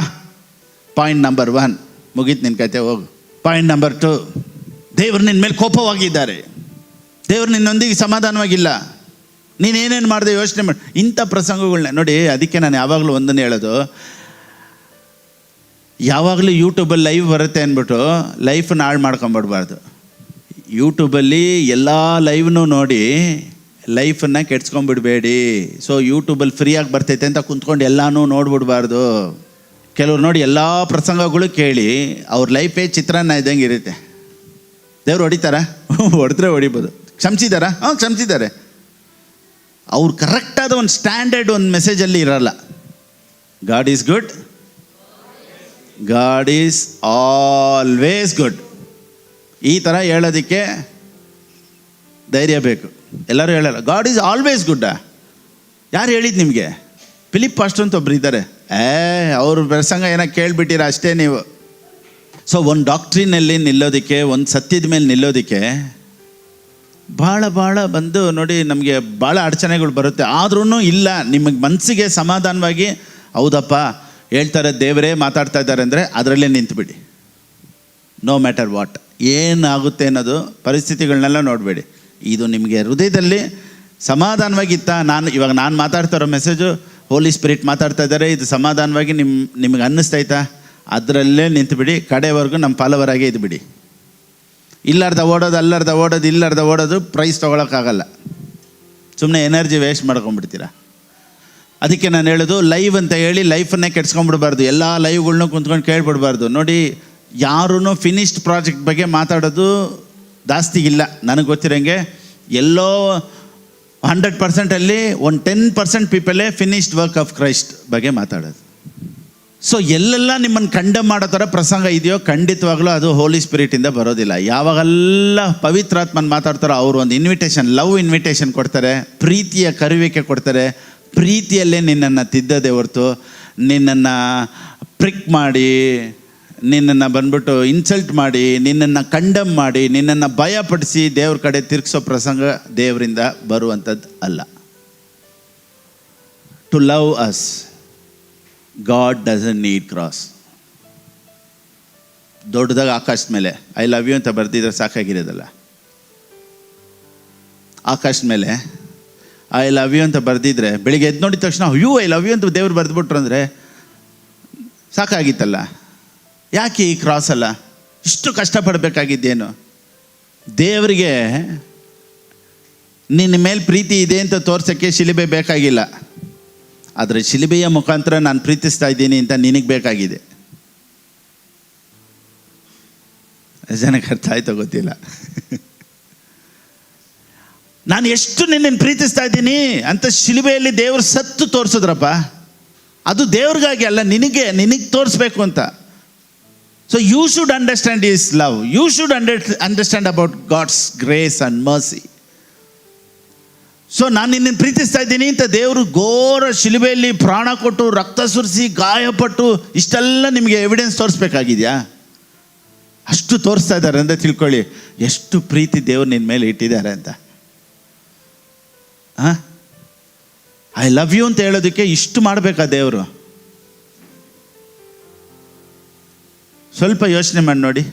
ಪಾಯಿಂಟ್ ನಂಬರ್ 1 ಮುಗೀತು ನಿನ್ನ ಕತೆ, ಹೋಗು. ಪಾಯಿಂಟ್ ನಂಬರ್ 2, ದೇವ್ರು ನಿನ್ನ ಮೇಲೆ ಕೋಪವಾಗಿದ್ದಾರೆ, ದೇವ್ರು ನಿನ್ನೊಂದಿಗೆ ಸಮಾಧಾನವಾಗಿಲ್ಲ, ನೀನೇನೇನು ಮಾಡಿದೆ ಯೋಚನೆ ಮಾಡಿ. ಇಂಥ ಪ್ರಸಂಗಗಳನ್ನ ನೋಡಿ. ಅದಕ್ಕೆ ನಾನು ಯಾವಾಗಲೂ ಒಂದನ್ನು ಹೇಳೋದು, ಯಾವಾಗಲೂ ಯೂಟ್ಯೂಬಲ್ಲಿ ಲೈವ್ ಬರುತ್ತೆ ಅಂದ್ಬಿಟ್ಟು ಲೈಫನ್ನು ಹಾಳು ಮಾಡ್ಕೊಂಬಿಡ್ಬಾರ್ದು. ಯೂಟ್ಯೂಬಲ್ಲಿ ಎಲ್ಲ ಲೈವ್ನೂ ನೋಡಿ ಲೈಫನ್ನು ಕೆಡ್ಸ್ಕೊಂಬಿಡ್ಬೇಡಿ. ಸೊ ಯೂಟ್ಯೂಬಲ್ಲಿ ಫ್ರೀಯಾಗಿ ಬರ್ತೈತೆ ಅಂತ ಕುಂತ್ಕೊಂಡು ಎಲ್ಲನೂ ನೋಡ್ಬಿಡ್ಬಾರ್ದು. ಕೆಲವ್ರು ನೋಡಿ ಎಲ್ಲ ಪ್ರಸಂಗಗಳು ಕೇಳಿ ಅವ್ರ ಲೈಫೇ ಚಿತ್ರಾನ್ನ ಇದ್ದಂಗೆ ಇರುತ್ತೆ. ದೇವ್ರು ಹೊಡಿತಾರ? ಹೊಡೆದ್ರೆ ಹೊಡಿಬೋದು. ಕ್ಷಮಿಸಿದಾರಾ? ಕ್ಷಮಿಸಿದ್ದಾರೆ. ಅವ್ರು ಕರೆಕ್ಟಾದ ಒಂದು ಸ್ಟ್ಯಾಂಡರ್ಡ್ ಒಂದು ಮೆಸೇಜಲ್ಲಿ ಇರಲ್ಲ. God is good, god is always good. ಈ ಥರ ಹೇಳೋದಕ್ಕೆ ಧೈರ್ಯ ಬೇಕು. ಎಲ್ಲರೂ ಹೇಳಲ್ಲ ಗಾಡ್ ಈಸ್ ಆಲ್ವೇಸ್ ಗುಡ್ಡಾ? ಯಾರು ಹೇಳಿದ್ದು ನಿಮಗೆ? ಫಿಲಿಪ್ ಪಾಸ್ಟರ್ ಅಂತ ಒಬ್ರು ಇದ್ದಾರೆ. ಅವ್ರ ಪ್ರಸಂಗ ಏನೋ ಕೇಳಿಬಿಟ್ಟಿರ ಅಷ್ಟೇ ನೀವು. ಸೊ ಒಂದು ಡಾಕ್ಟ್ರಿನಲ್ಲಿ ನಿಲ್ಲೋದಕ್ಕೆ, ಒಂದು ಸತ್ಯದ ಮೇಲೆ ನಿಲ್ಲೋದಕ್ಕೆ ಭಾಳ ಬಂದು ನೋಡಿ ನಮಗೆ ಭಾಳ ಅಡಚಣೆಗಳು ಬರುತ್ತೆ. ಆದ್ರೂ ಇಲ್ಲ, ನಿಮಗೆ ಮನಸ್ಸಿಗೆ ಸಮಾಧಾನವಾಗಿ ಹೌದಪ್ಪ ಹೇಳ್ತಾರೆ, ದೇವರೇ ಮಾತಾಡ್ತಾ ಇದ್ದಾರೆ ಅಂದರೆ ಅದರಲ್ಲೇ ನಿಂತುಬಿಡಿ. ನೋ ಮ್ಯಾಟರ್ ವಾಟ್, ಏನಾಗುತ್ತೆ ಅನ್ನೋದು ಪರಿಸ್ಥಿತಿಗಳನ್ನೆಲ್ಲ ನೋಡಬೇಡಿ. ಇದು ನಿಮಗೆ ಹೃದಯದಲ್ಲಿ ಸಮಾಧಾನವಾಗಿತ್ತ, ಇವಾಗ ನಾನು ಮಾತಾಡ್ತಾ ಇರೋ ಮೆಸೇಜು ಹೋಲಿ ಸ್ಪಿರಿಟ್ ಮಾತಾಡ್ತಾ ಇದ್ದಾರೆ, ಇದು ಸಮಾಧಾನವಾಗಿ ನಿಮಗೆ ಅನ್ನಿಸ್ತೈತಾ? ಅದರಲ್ಲೇ ನಿಂತುಬಿಡಿ. ಕಡೆವರೆಗೂ ನಮ್ಮ ಫಾಲೋವರಾಗೆ ಇದ್ಬಿಡಿ. ಇಲ್ಲಾರ್ದ ಓಡೋದು ಪ್ರೈಸ್ ತೊಗೊಳಕ್ಕಾಗಲ್ಲ. ಸುಮ್ಮನೆ ಎನರ್ಜಿ ವೇಸ್ಟ್ ಮಾಡ್ಕೊಂಬಿಡ್ತೀರ. ಅದಕ್ಕೆ ನಾನು ಹೇಳೋದು, ಲೈವ್ ಅಂತ ಹೇಳಿ ಲೈಫನ್ನೇ ಕೆಡ್ಸ್ಕೊಂಡ್ಬಿಡ್ಬಾರ್ದು. ಎಲ್ಲ ಲೈವ್ಗಳ್ನೂ ಕುಂತ್ಕೊಂಡು ಕೇಳ್ಬಿಡ್ಬಾರ್ದು. ನೋಡಿ, ಯಾರೂ ಫಿನಿಶ್ಡ್ ಪ್ರಾಜೆಕ್ಟ್ ಬಗ್ಗೆ ಮಾತಾಡೋದು ಜಾಸ್ತಿ ಇಲ್ಲ. ನನಗೆ ಗೊತ್ತಿರೋಂಗೆ ಎಲ್ಲೋ 100%ಅಲ್ಲಿ ಒಂದು 10% ಪೀಪಲೇ ಫಿನಿಶ್ಡ್ ವರ್ಕ್ ಆಫ್ ಕ್ರೈಸ್ಟ್ ಬಗ್ಗೆ ಮಾತಾಡೋದು. ಸೊ ಎಲ್ಲೆಲ್ಲ ನಿಮ್ಮನ್ನು ಕಂಡಮ್ ಮಾಡೋ ಥರ ಪ್ರಸಂಗ ಇದೆಯೋ ಖಂಡಿತವಾಗ್ಲೂ ಅದು ಹೋಲಿ ಸ್ಪಿರಿಟಿಂದ ಬರೋದಿಲ್ಲ. ಯಾವಾಗೆಲ್ಲ ಪವಿತ್ರಾತ್ಮನ ಮಾತಾಡ್ತಾರೋ ಅವರು ಒಂದು ಇನ್ವಿಟೇಷನ್, ಲವ್ ಇನ್ವಿಟೇಷನ್ ಕೊಡ್ತಾರೆ, ಪ್ರೀತಿಯ ಕರುವಿಕೆ ಕೊಡ್ತಾರೆ. ಪ್ರೀತಿಯಲ್ಲೇ ನಿನ್ನನ್ನು ತಿದ್ದದೆ ಹೊರತು ನಿನ್ನನ್ನು ಪ್ರಿಕ್ ಮಾಡಿ, ನಿನ್ನನ್ನು ಬಂದ್ಬಿಟ್ಟು ಇನ್ಸಲ್ಟ್ ಮಾಡಿ, ನಿನ್ನನ್ನು ಕಂಡಮ್ ಮಾಡಿ, ನಿನ್ನನ್ನು ಭಯಪಡಿಸಿ ದೇವ್ರ ಕಡೆ ತಿರುಗಿಸೋ ಪ್ರಸಂಗ ದೇವರಿಂದ ಬರುವಂಥದ್ದು ಅಲ್ಲ. To love us God doesn't need cross. ದೊಡ್ಡದಾಗ ಆಕಾಶದ ಮೇಲೆ ಐ ಲವ್ ಯು ಅಂತ ಬರ್ದಿದ್ರೆ ಸಾಕಾಗಿರೋದಲ್ಲ. ಆಕಾಶದ ಮೇಲೆ ಐ ಲವ್ ಯು ಅಂತ ಬರ್ದಿದ್ರೆ ಬೆಳಿಗ್ಗೆ ಎದ್ದು ನೋಡಿದ ತಕ್ಷಣ ಐ ಲವ್ ಯು ಅಂತ ದೇವ್ರು ಬರೆದ್ಬಿಟ್ರು ಅಂದರೆ ಸಾಕಾಗಿತ್ತಲ್ಲ. ಯಾಕೆ ಈ ಕ್ರಾಸ್ ಅಲ್ಲ? ಇಷ್ಟು ಕಷ್ಟಪಡಬೇಕಾಗಿದ್ದೇನು? ದೇವರಿಗೆ ನಿನ್ನ ಮೇಲೆ ಪ್ರೀತಿ ಇದೆ ಅಂತ ತೋರ್ಸೋಕ್ಕೆ ಶಿಲುಬೆ ಬೇಕಾಗಿಲ್ಲ. ಆದರೆ ಶಿಲುಬೆಯ ಮುಖಾಂತರ ನಾನು ಪ್ರೀತಿಸ್ತಾ ಇದ್ದೀನಿ ಅಂತ ನಿನಗೆ ಬೇಕಾಗಿದೆ. ಜನಕ್ಕೆ ಅರ್ಥ ಆಯ್ತೋ ಗೊತ್ತಿಲ್ಲ. ನಾನು ಎಷ್ಟು ನಿನ್ನನ್ನು ಪ್ರೀತಿಸ್ತಾ ಇದ್ದೀನಿ ಅಂತ ಶಿಲುಬೆಯಲ್ಲಿ ದೇವರು ಸತ್ತು ತೋರಿಸಿದ್ರಪ್ಪ. ಅದು ದೇವ್ರಿಗಾಗಿ ಅಲ್ಲ, ನಿನಗೆ ತೋರಿಸ್ಬೇಕು ಅಂತ. So you should understand is love. You should understand about God's grace and mercy. So ನಾನು ನಿನ್ನನ್ನು ಪ್ರೀತಿಸ್ತಾ ಇದ್ದೀನಿ ಅಂತ ದೇವರು ಘೋರ ಶಿಲುಬೆಯಲ್ಲಿ ಪ್ರಾಣ ಕೊಟ್ಟು ರಕ್ತ ಸುರಿಸಿ ಗಾಯಪಟ್ಟು ಇಷ್ಟೆಲ್ಲ ನಿಮಗೆ ಎವಿಡೆನ್ಸ್ ತೋರಿಸ್ಬೇಕಾಗಿದೆಯಾ? ಅಷ್ಟು ತೋರಿಸ್ತಾ ಇದ್ದಾರೆ ಅಂತ ತಿಳ್ಕೊಳ್ಳಿ, ಎಷ್ಟು ಪ್ರೀತಿ ದೇವ್ರು ನಿನ್ನ ಮೇಲೆ ಇಟ್ಟಿದ್ದಾರೆ ಅಂತ. ಐ ಲವ್ ಯು ಅಂತ ಹೇಳೋದಕ್ಕೆ ಇಷ್ಟು ಮಾಡಬೇಕಾ ದೇವರು? ಸ್ವಲ್ಪ ಯೋಚನೆ ಮಾಡಿ ನೋಡಿ.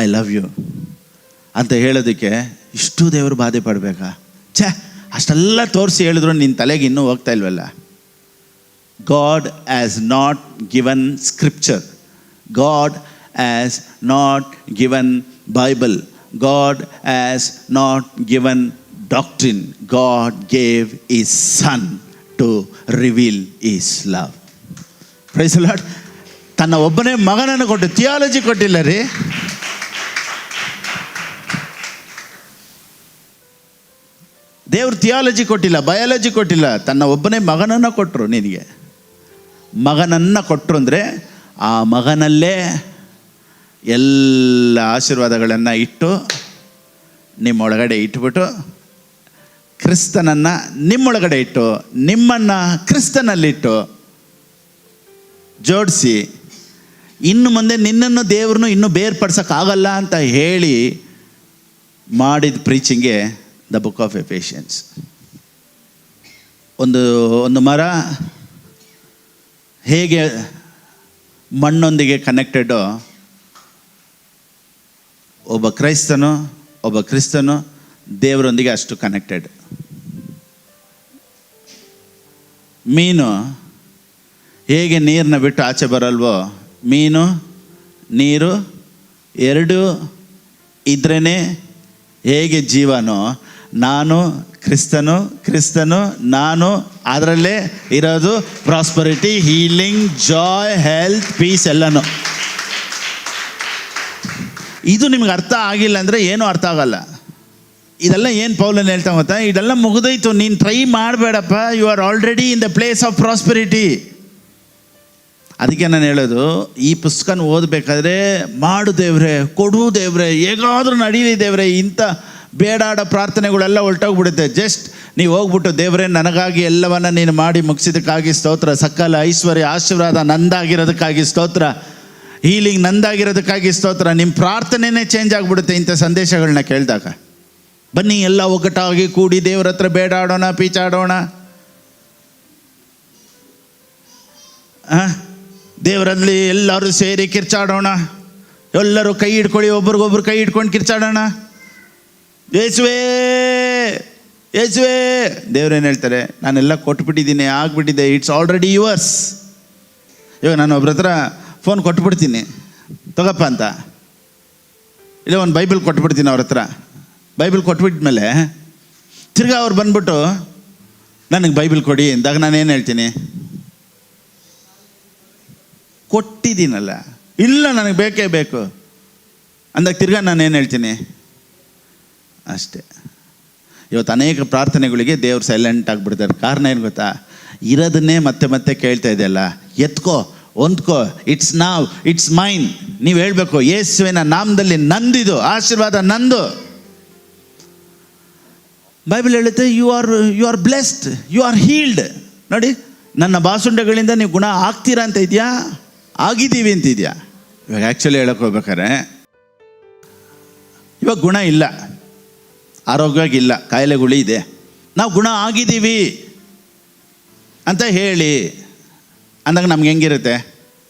ಐ ಲವ್ ಯು ಅಂತ ಹೇಳೋದಕ್ಕೆ ಇಷ್ಟು ದೇವರು ಬಾಧೆ ಪಡಬೇಕಾ? ಅಷ್ಟೆಲ್ಲ ತೋರಿಸಿ ಹೇಳಿದ್ರು ನಿನ್ನ ತಲೆಗೆ ಇನ್ನೂ ಹೋಗ್ತಾ ಇಲ್ವಲ್ಲ. God has not given scripture, god has not given Bible, God has not given doctrine. God gave His Son to reveal His love. Praise the Lord. ತನ್ನ ಒಬ್ಬನೇ ಮಗನನ್ನು ಕೊಟ್ಟು, ಥಿಯಾಲಜಿ ಕೊಟ್ಟಿಲ್ಲ ರೀ. ದೇವ್ರು ಥಿಯಾಲಜಿ ಕೊಟ್ಟಿಲ್ಲ, ಬಯಾಲಜಿ ಕೊಟ್ಟಿಲ್ಲ, ತನ್ನ ಒಬ್ಬನೇ ಮಗನನ್ನು ಕೊಟ್ಟರು. ನಿನಗೆ ಮಗನನ್ನು ಕೊಟ್ಟರು ಅಂದರೆ ಆ ಮಗನಲ್ಲೇ ಎಲ್ಲ ಆಶೀರ್ವಾದಗಳನ್ನು ಇಟ್ಟು ನಿಮ್ಮೊಳಗಡೆ ಇಟ್ಬಿಟ್ಟು, ಕ್ರಿಸ್ತನನ್ನು ನಿಮ್ಮೊಳಗಡೆ ಇಟ್ಟು, ನಿಮ್ಮನ್ನು ಕ್ರಿಸ್ತನಲ್ಲಿಟ್ಟು ಜೋಡಿಸಿ, ಇನ್ನು ಮುಂದೆ ನಿನ್ನನ್ನು ದೇವ್ರನ್ನು ಇನ್ನೂ ಬೇರ್ಪಡಿಸೋಕ್ಕಾಗಲ್ಲ ಅಂತ ಹೇಳಿ ಮಾಡಿದ ಪ್ರೀಚಿಂಗೆ ದ ಬುಕ್ ಆಫ್ ಎಫೆಷಿಯನ್ಸ್. ಒಂದು ಮರ ಹೇಗೆ ಮಣ್ಣೊಂದಿಗೆ ಕನೆಕ್ಟೆಡೋ, ಒಬ್ಬ ಕ್ರಿಸ್ತನು ದೇವರೊಂದಿಗೆ ಅಷ್ಟು ಕನೆಕ್ಟೆಡ್. ಮೀನು ಹೇಗೆ ನೀರನ್ನ ಬಿಟ್ಟು ಆಚೆ ಬರಲ್ವೋ, ಮೀನು ನೀರು ಎರಡೂ ಇದ್ರೇ ಹೇಗೆ ಜೀವನೋ, ನಾನು ಕ್ರಿಸ್ತನು ನಾನು, ಅದರಲ್ಲೇ ಇರೋದು prosperity, healing, joy, health, peace ಎಲ್ಲನೂ. ಇದು ನಿಮ್ಗೆ ಅರ್ಥ ಆಗಿಲ್ಲ ಅಂದರೆ ಏನೂ ಅರ್ಥ ಆಗಲ್ಲ. ಇದೆಲ್ಲ ಏನು ಪೌಲನ್ ಹೇಳ್ತಾ ಗೊತ್ತಾ, ಇದೆಲ್ಲ ಮುಗಿದೋಯ್ತು, ನೀನು ಟ್ರೈ ಮಾಡಬೇಡಪ್ಪ, you are already in the place of prosperity. ಅದಕ್ಕೆ ನಾನು ಹೇಳೋದು, ಈ ಪುಸ್ತಕನ ಓದಬೇಕಾದ್ರೆ ಮಾಡು ದೇವ್ರೆ, ಕೊಡು ದೇವ್ರೆ, ಹೇಗಾದರೂ ನಡೀಲಿ ದೇವ್ರೆ, ಇಂಥ ಬೇಡಾಡ ಪ್ರಾರ್ಥನೆಗಳೆಲ್ಲ ಹೊರಟೋಗ್ಬಿಡುತ್ತೆ. ಜಸ್ಟ್ ನೀವು ಹೋಗ್ಬಿಟ್ಟು, ದೇವ್ರೆ ನನಗಾಗಿ ಎಲ್ಲವನ್ನ ನೀನು ಮಾಡಿ ಮುಗಿಸಿದಕ್ಕಾಗಿ ಸ್ತೋತ್ರ, ಸಕಲ ಐಶ್ವರ್ಯ ಆಶೀರ್ವಾದ ನಂದಾಗಿರೋದಕ್ಕಾಗಿ ಸ್ತೋತ್ರ, ಹೀಲಿಂಗ್ ನಂದಾಗಿರೋದಕ್ಕಾಗಿ ಸ್ತೋತ್ರ. ನಿಮ್ಮ ಪ್ರಾರ್ಥನೆನೇ ಚೇಂಜ್ ಆಗಿಬಿಡುತ್ತೆ ಇಂಥ ಸಂದೇಶಗಳನ್ನ ಕೇಳಿದಾಗ. ಬನ್ನಿ ಎಲ್ಲ ಒಗ್ಗಟ್ಟಾಗಿ ಕೂಡಿ ದೇವ್ರ ಹತ್ರ ಬೇಡಾಡೋಣ, ಪೀಚಾಡೋಣ, ದೇವರಲ್ಲಿ ಎಲ್ಲರೂ ಸೇರಿ ಕಿರ್ಚಾಡೋಣ, ಎಲ್ಲರೂ ಕೈ ಹಿಡ್ಕೊಳ್ಳಿ, ಒಬ್ರಿಗೊಬ್ರು ಕೈ ಹಿಡ್ಕೊಂಡು ಕಿರ್ಚಾಡೋಣ, ಯೇಸುವೇ ಯೇಸುವೇ. ದೇವ್ರೇನು ಹೇಳ್ತಾರೆ, ನಾನೆಲ್ಲ ಕೊಟ್ಬಿಟ್ಟಿದ್ದೀನಿ, ಆಗ್ಬಿಟ್ಟಿದೆ, ಇಟ್ಸ್ ಆಲ್ರೆಡಿ ಯುವರ್ಸ್. ಇವಾಗ ನಾನು ಒಬ್ರ ಹತ್ರ ಫೋನ್ ಕೊಟ್ಬಿಡ್ತೀನಿ ತಗಪ್ಪ ಅಂತ, ಇಲ್ಲ ಒಂದು ಬೈಬಲ್ ಕೊಟ್ಬಿಡ್ತೀನಿ ಅವ್ರ ಹತ್ರ. ಬೈಬಲ್ ಕೊಟ್ಬಿಟ್ಮೇಲೆ ತಿರ್ಗಾ ಅವ್ರು ಬಂದ್ಬಿಟ್ಟು ನನಗೆ ಬೈಬಲ್ ಕೊಡಿ ಅಂದಾಗ ನಾನು ಏನು ಹೇಳ್ತೀನಿ, ಕೊಟ್ಟಿದ್ದೀನಲ್ಲ, ಇಲ್ಲ ನನಗೆ ಬೇಕೇ ಬೇಕು ಅಂದಾಗ ತಿರ್ಗಾ ನಾನು ಏನು ಹೇಳ್ತೀನಿ, ಅಷ್ಟೇ. ಇವತ್ತು ಅನೇಕ ಪ್ರಾರ್ಥನೆಗಳಿಗೆ ದೇವ್ರು ಸೈಲೆಂಟ್ ಆಗಿಬಿಡ್ತಾರೆ. ಕಾರಣ ಏನು ಗೊತ್ತಾ, ಇರೋದನ್ನೇ ಮತ್ತೆ ಮತ್ತೆ ಕೇಳ್ತಾ ಇದೆಯಲ್ಲ, ಎತ್ಕೋ, ಹೊಂದ್ಕೋ, ಇಟ್ಸ್ ನಾವ್, ಇಟ್ಸ್ ಮೈನ್. ನೀವು ಹೇಳಬೇಕು, ಯೇಸುವಿನ ನಾಮದಲ್ಲಿ ನಂದಿದು, ಆಶೀರ್ವಾದ ನಂದು. ಬೈಬಲ್ ಹೇಳುತ್ತೆ, you are blessed, you are healed. ನೋಡಿ, ನನ್ನ ಬಾಸುಂಡೆಗಳಿಂದ ನೀವು ಗುಣ ಆಗ್ತೀರಾ ಅಂತ ಇದೆಯಾ, ಆಗಿದ್ದೀವಿ ಅಂತ ಇದೆಯಾ? ಇವಾಗ ಆ್ಯಕ್ಚುಲಿ ಹೇಳಕ್ಕೆ ಹೋಗ್ಬೇಕಾರೆ, ಇವಾಗ ಗುಣ ಇಲ್ಲ, ಆರೋಗ್ಯವಾಗಿಲ್ಲ, ಕಾಯಿಲೆಗಳು ಇದೆ, ನಾವು ಗುಣ ಆಗಿದ್ದೀವಿ ಅಂತ ಹೇಳಿ ಅಂದಾಗ ನಮ್ಗೆ ಹೆಂಗಿರುತ್ತೆ,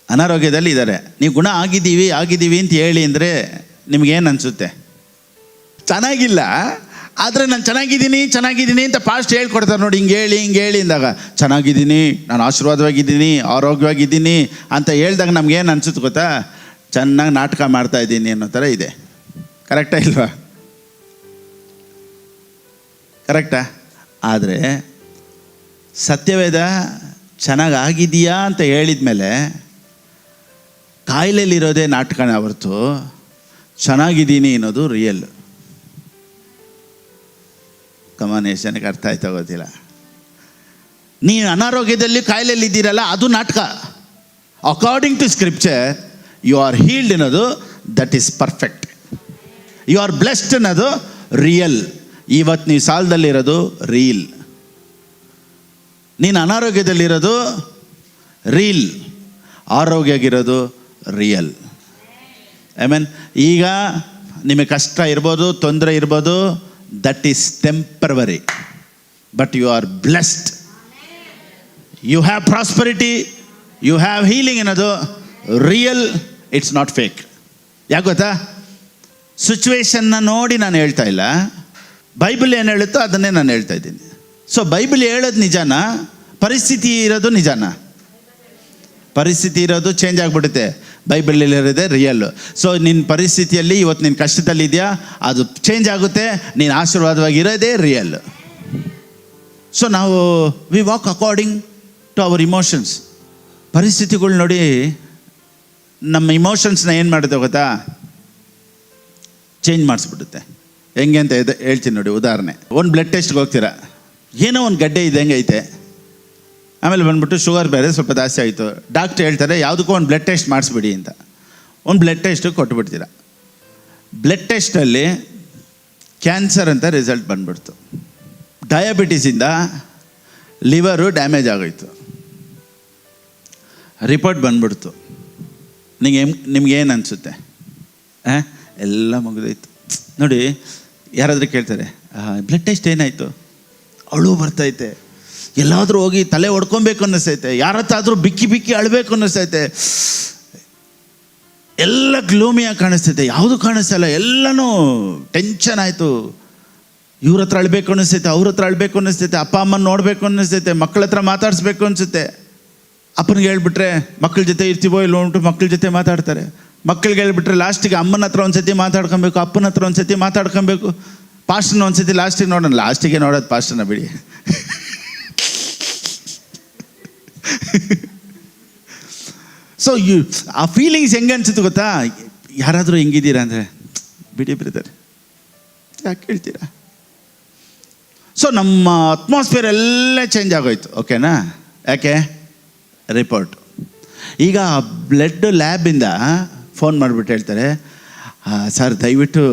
ಅನಾರೋಗ್ಯದಲ್ಲಿ ಇದ್ದಾರೆ, ನೀವು ಗುಣ ಆಗಿದ್ದೀವಿ ಅಂತ ಹೇಳಿ ಅಂದರೆ ನಿಮಗೇನು ಅನಿಸುತ್ತೆ? ಚೆನ್ನಾಗಿಲ್ಲ, ಆದರೆ ನಾನು ಚೆನ್ನಾಗಿದ್ದೀನಿ ಅಂತ ಫಾಸ್ಟ್ ಹೇಳ್ಕೊಡ್ತಾರೆ ನೋಡಿ. ಹಿಂಗೆ ಹೇಳಿ ಅಂದಾಗ ಚೆನ್ನಾಗಿದ್ದೀನಿ, ನಾನು ಆಶೀರ್ವಾದವಾಗಿದ್ದೀನಿ, ಆರೋಗ್ಯವಾಗಿದ್ದೀನಿ ಅಂತ ಹೇಳ್ದಾಗ ನಮ್ಗೇನು ಅನಿಸುತ್ತೆ ಗೊತ್ತಾ, ಚೆನ್ನಾಗಿ ನಾಟಕ ಮಾಡ್ತಾಯಿದ್ದೀನಿ ಅನ್ನೋ ಥರ ಇದೆ. ಕರೆಕ್ಟಾ ಇಲ್ವಾ? ಕರೆಕ್ಟಾ? ಆದರೆ ಸತ್ಯವೇದ ಚೆನ್ನಾಗಾಗಿದೆಯಾ ಅಂತ ಹೇಳಿದ ಮೇಲೆ ಕಾಯಿಲೆಯಲ್ಲಿರೋದೇ ನಾಟಕನ ಹೊರತು ಚೆನ್ನಾಗಿದ್ದೀನಿ ಅನ್ನೋದು ರಿಯಲ್. ಕಮಾನೇಶನಿಗೆ ಅರ್ಥ ಆಯ್ತಾ ಗೊತ್ತಿಲ್ಲ. ನೀನು ಅನಾರೋಗ್ಯದಲ್ಲಿ ಕಾಯಿಲೆಯಲ್ಲಿದ್ದೀರಲ್ಲ ಅದು ನಾಟಕ. According to scripture you are healed ಅನ್ನೋದು that is perfect. You are blessed ಅನ್ನೋದು ರಿಯಲ್. ಇವತ್ತು ನೀವು ಸಾಲದಲ್ಲಿರೋದು ರೀಲ್. ನೀನು ಅನಾರೋಗ್ಯದಲ್ಲಿರೋದು ರೀಲ್, ಆರೋಗ್ಯಗಿರೋದು ರಿಯಲ್. ಐ ಮೀನ್ ಈಗ ನಿಮಗೆ ಕಷ್ಟ ಇರ್ಬೋದು, ತೊಂದರೆ ಇರ್ಬೋದು, that is temporary, but you are blessed. You have prosperity, you have healing ಅನ್ನೋದು ರಿಯಲ್, ಇಟ್ಸ್ ನಾಟ್ ಫೇಕ್. ಯಾಕೆ ಗೊತ್ತಾ? ಸಿಚುವೇಶನ್ನ ನೋಡಿ ನಾನು ಹೇಳ್ತಾ ಇಲ್ಲ, ಬೈಬಲ್ ಏನು ಹೇಳುತ್ತೋ ಅದನ್ನೇ ನಾನು ಹೇಳ್ತಾ ಇದ್ದೀನಿ. ಸೊ ಬೈಬಲ್ ಹೇಳೋದು ನಿಜಾನ, ಪರಿಸ್ಥಿತಿ ಇರೋದು ನಿಜಾನ? ಪರಿಸ್ಥಿತಿ ಇರೋದು ಚೇಂಜ್ ಆಗಿಬಿಡುತ್ತೆ, ಬೈಬಲಲ್ಲಿರೋದೇ ರಿಯಲ್ಲು. ಸೊ ನಿನ್ನ ಪರಿಸ್ಥಿತಿಯಲ್ಲಿ ಇವತ್ತು ನಿನ್ನ ಕಷ್ಟದಲ್ಲಿದೆಯಾ, ಅದು ಚೇಂಜ್ ಆಗುತ್ತೆ. ನೀನು ಆಶೀರ್ವಾದವಾಗಿರೋದೇ ರಿಯಲ್. ಸೊ ನಾವು we walk according to our emotions. ಪರಿಸ್ಥಿತಿಗಳು ನೋಡಿ ನಮ್ಮ ಇಮೋಷನ್ಸ್ನ ಏನು ಮಾಡುತ್ತೆ ಗೊತ್ತಾ? ಚೇಂಜ್ ಮಾಡಿಸ್ಬಿಡುತ್ತೆ. ಹೆಂಗೆ ಅಂತ ಹೇಳ್ತೀನಿ ನೋಡಿ. ಉದಾಹರಣೆ, ಒಂದು ಬ್ಲಡ್ ಟೆಸ್ಟ್ಗೆ ಹೋಗ್ತೀರಾ, ಏನೋ ಒಂದು ಗಡ್ಡೆ ಇದೆ ಹೆಂಗೈತೆ, ಆಮೇಲೆ ಬಂದ್ಬಿಟ್ಟು ಶುಗರ್ ಬೇರೆ ಸ್ವಲ್ಪ ಜಾಸ್ತಿ ಆಯಿತು. ಡಾಕ್ಟ್ರ್ ಹೇಳ್ತಾರೆ ಯಾವುದಕ್ಕೂ ಒಂದು ಬ್ಲಡ್ ಟೆಸ್ಟ್ ಮಾಡಿಸ್ಬಿಡಿ ಅಂತ. ಒಂದು ಬ್ಲಡ್ ಟೆಸ್ಟು ಕೊಟ್ಟುಬಿಡ್ತೀರ. ಬ್ಲಡ್ ಟೆಸ್ಟಲ್ಲಿ ಕ್ಯಾನ್ಸರ್ ಅಂತ ರಿಸಲ್ಟ್ ಬಂದ್ಬಿಡ್ತು. ಡಯಾಬಿಟೀಸಿಂದ ಲಿವರು ಡ್ಯಾಮೇಜ್ ಆಗೋಯ್ತು. ರಿಪೋರ್ಟ್ ಬಂದ್ಬಿಡ್ತು. ನಿಮ್ಗೇನು ಅನಿಸುತ್ತೆ? ಎಲ್ಲ ಮುಗಿದೋಯ್ತು. ನೋಡಿ, ಯಾರಾದರೂ ಕೇಳ್ತಾರೆ ಬ್ಲಡ್ ಟೆಸ್ಟ್ ಏನಾಯಿತು? ಅಳು ಬರ್ತೈತೆ, ಎಲ್ಲಾದರೂ ಹೋಗಿ ತಲೆ ಹೊಡ್ಕೊಬೇಕು ಅನ್ನಿಸ್ತೈತೆ, ಯಾರತ್ತಾದರೂ ಬಿಕ್ಕಿ ಬಿಕ್ಕಿ ಅಳಬೇಕು ಅನ್ನಿಸ್ತೈತೆ, ಎಲ್ಲ ಗ್ಲೂಮಿಯಾಗಿ ಕಾಣಿಸ್ತೈತೆ, ಯಾವುದು ಕಾಣಿಸ್ತಲ್ಲ, ಎಲ್ಲನೂ ಟೆನ್ಷನ್ ಆಯಿತು. ಇವ್ರ ಹತ್ರ ಅಳಬೇಕು ಅನ್ನಿಸ್ತೈತೆ, ಅವ್ರ ಹತ್ರ ಅಳಬೇಕು ಅನ್ನಿಸ್ತೈತೆ, ಅಪ್ಪ ಅಮ್ಮನ ನೋಡಬೇಕು ಅನ್ನಿಸ್ತೈತೆ, ಮಕ್ಕಳ ಹತ್ರ ಮಾತಾಡಿಸ್ಬೇಕು ಅನಿಸುತ್ತೆ. ಅಪ್ಪನಿಗೆ ಹೇಳ್ಬಿಟ್ರೆ ಮಕ್ಕಳ ಜೊತೆ ಇರ್ತೀವೋ ಇಲ್ಲೋ ಉಂಟು, ಮಕ್ಕಳ ಜೊತೆ ಮಾತಾಡ್ತಾರೆ. ಮಕ್ಕಳಿಗೆ ಹೇಳ್ಬಿಟ್ರೆ ಲಾಸ್ಟಿಗೆ ಅಮ್ಮನ ಹತ್ರ ಒಂದು ಸತಿ ಮಾತಾಡ್ಕೊಬೇಕು, ಅಪ್ಪನ ಹತ್ರ ಒಂದು ಸತಿ ಮಾತಾಡ್ಕೊಬೇಕು, ಪಾಸ್ಟರ್ನ ಒಂದು ಸತಿ ಲಾಸ್ಟಿಗೆ ನೋಡೋಣ. ಲಾಸ್ಟಿಗೆ ನೋಡೋದು ಪಾಸ್ಟರ್ನ ಬಿಡಿ. ಸೊ ಆ ಫೀಲಿಂಗ್ಸ್ ಹೆಂಗೆ ಅನ್ಸುತ್ತೆ ಗೊತ್ತಾ? ಯಾರಾದರೂ ಹೆಂಗಿದ್ದೀರಾ ಅಂದರೆ ಬಿಡಿ ಬ್ರದರ್, ಯಾಕೆ ಹೇಳ್ತೀರಾ? ಸೊ ನಮ್ಮ ಅಟ್ಮಾಸ್ಫಿಯರ್ ಎಲ್ಲ ಚೇಂಜ್ ಆಗೋಯ್ತು. ಓಕೆನಾ? ಯಾಕೆ? ರಿಪೋರ್ಟ್. ಈಗ ಬ್ಲಡ್ ಲ್ಯಾಬಿಂದ ಫೋನ್ ಮಾಡಿಬಿಟ್ಟು ಹೇಳ್ತಾರೆ, ಸರ್ ದಯವಿಟ್ಟು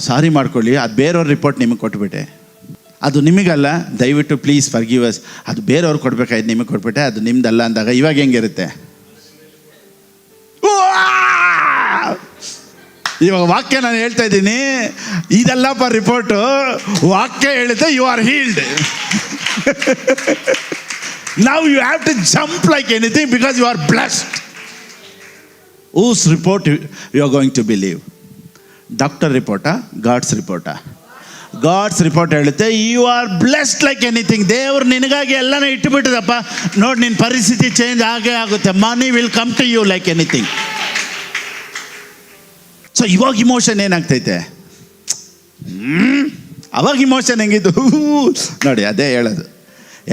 ಸಾರಿ ಮಾಡ್ಕೊಳ್ಳಿ, ಅದು ಬೇರೆಯವ್ರ ರಿಪೋರ್ಟ್ ನಿಮಗೆ ಕೊಟ್ಬಿಟ್ಟೆ, ಅದು ನಿಮಗಲ್ಲ, ದಯವಿಟ್ಟು ಪ್ಲೀಸ್ ಫರ್ಗಿವ್ ಅಸ್, ಅದು ಬೇರೆಯವ್ರು ಕೊಡ್ಬೇಕಾಯ್ತು, ನಿಮಗೆ ಕೊಟ್ಬಿಟ್ಟೆ, ಅದು ನಿಮ್ದಲ್ಲ ಅಂದಾಗ ಇವಾಗ ಹೆಂಗಿರುತ್ತೆ? ಇವಾಗ ವಾಕ್ಯ ನಾನು ಹೇಳ್ತಾ ಇದ್ದೀನಿ, ಇದಲ್ಲಪ್ಪ ರಿಪೋರ್ಟು, ವಾಕ್ಯ ಹೇಳುತ್ತೆ you are healed. Now you have to jump like anything because you are blessed. Whose report you are going to believe? Doctor report, God's report? God's report ಹೇಳುತ್ತೆ you are blessed like anything. ದೇವ್ರು ನಿನಗಾಗಿ ಎಲ್ಲನೂ ಇಟ್ಟುಬಿಟ್ಟದಪ್ಪ, ನೋಡಿ ನಿನ್ನ ಪರಿಸ್ಥಿತಿ change ಆಗೇ ಆಗುತ್ತೆ. Money will come to you like anything. So ಇವಾಗ ಇಮೋಷನ್ ಏನಾಗ್ತೈತೆ? ಅವಾಗ ಇಮೋಷನ್ ಹೆಂಗಿದ್ದು ನೋಡಿ, ಅದೇ ಹೇಳೋದು.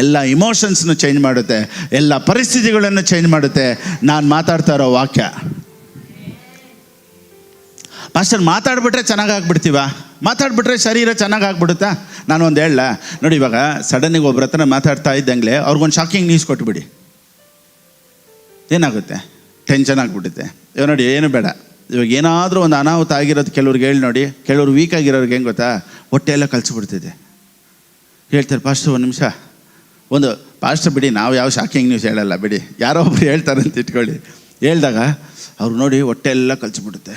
ಎಲ್ಲ ಇಮೋಷನ್ಸ್ನು ಚೇಂಜ್ ಮಾಡುತ್ತೆ, ಎಲ್ಲ ಪರಿಸ್ಥಿತಿಗಳನ್ನು ಚೇಂಜ್ ಮಾಡುತ್ತೆ ನಾನು ಮಾತಾಡ್ತಾ ಇರೋ ವಾಕ್ಯ. ಪಾಸ್ಟರ್ ಮಾತಾಡ್ಬಿಟ್ರೆ ಚೆನ್ನಾಗಾಗ್ಬಿಡ್ತೀವ? ಮಾತಾಡ್ಬಿಟ್ರೆ ಶರೀರ ಚೆನ್ನಾಗಾಗ್ಬಿಡುತ್ತಾ? ನಾನು ಒಂದು ಹೇಳ ನೋಡಿ, ಇವಾಗ ಸಡನ್ನಿಗೆ ಒಬ್ಬರ ಹತ್ರ ಮಾತಾಡ್ತಾ ಇದ್ದಂಗೆ ಅವ್ರಿಗೊಂದು ಶಾಕಿಂಗ್ ನ್ಯೂಸ್ ಕೊಟ್ಬಿಡಿ, ಏನಾಗುತ್ತೆ? ಟೆನ್ಷನ್ ಆಗಿಬಿಡುತ್ತೆ. ಇವಾಗ ನೋಡಿ, ಏನು ಬೇಡ, ಇವಾಗ ಏನಾದರೂ ಒಂದು ಅನಾಹುತ ಆಗಿರೋದು ಕೆಲವ್ರಿಗೆ ಹೇಳಿ ನೋಡಿ. ಕೆಲವ್ರು ವೀಕ್ ಆಗಿರೋರಿಗೆ ಹೆಂಗೆ ಗೊತ್ತಾ? ಹೊಟ್ಟೆ ಎಲ್ಲ ಕಲಿಸ್ಬಿಡ್ತಿದೆ. ಹೇಳ್ತಾರೆ ಪಾಸ್ಟರ್ ಒಂದು ನಿಮಿಷ, ಒಂದು ಪಾಸ್ಟರ್ ಬಿಡಿ, ನಾವು ಯಾವ ಶಾಕಿಂಗ್ ನ್ಯೂಸ್ ಹೇಳಲ್ಲ ಬಿಡಿ, ಯಾರೋ ಒಬ್ರು ಹೇಳ್ತಾರೆ ಅಂತ ಇಟ್ಕೊಳ್ಳಿ. ಹೇಳ್ದಾಗ ಅವ್ರು ನೋಡಿ ಹೊಟ್ಟೆ ಎಲ್ಲ ಕಲಿಸ್ಬಿಡುತ್ತೆ.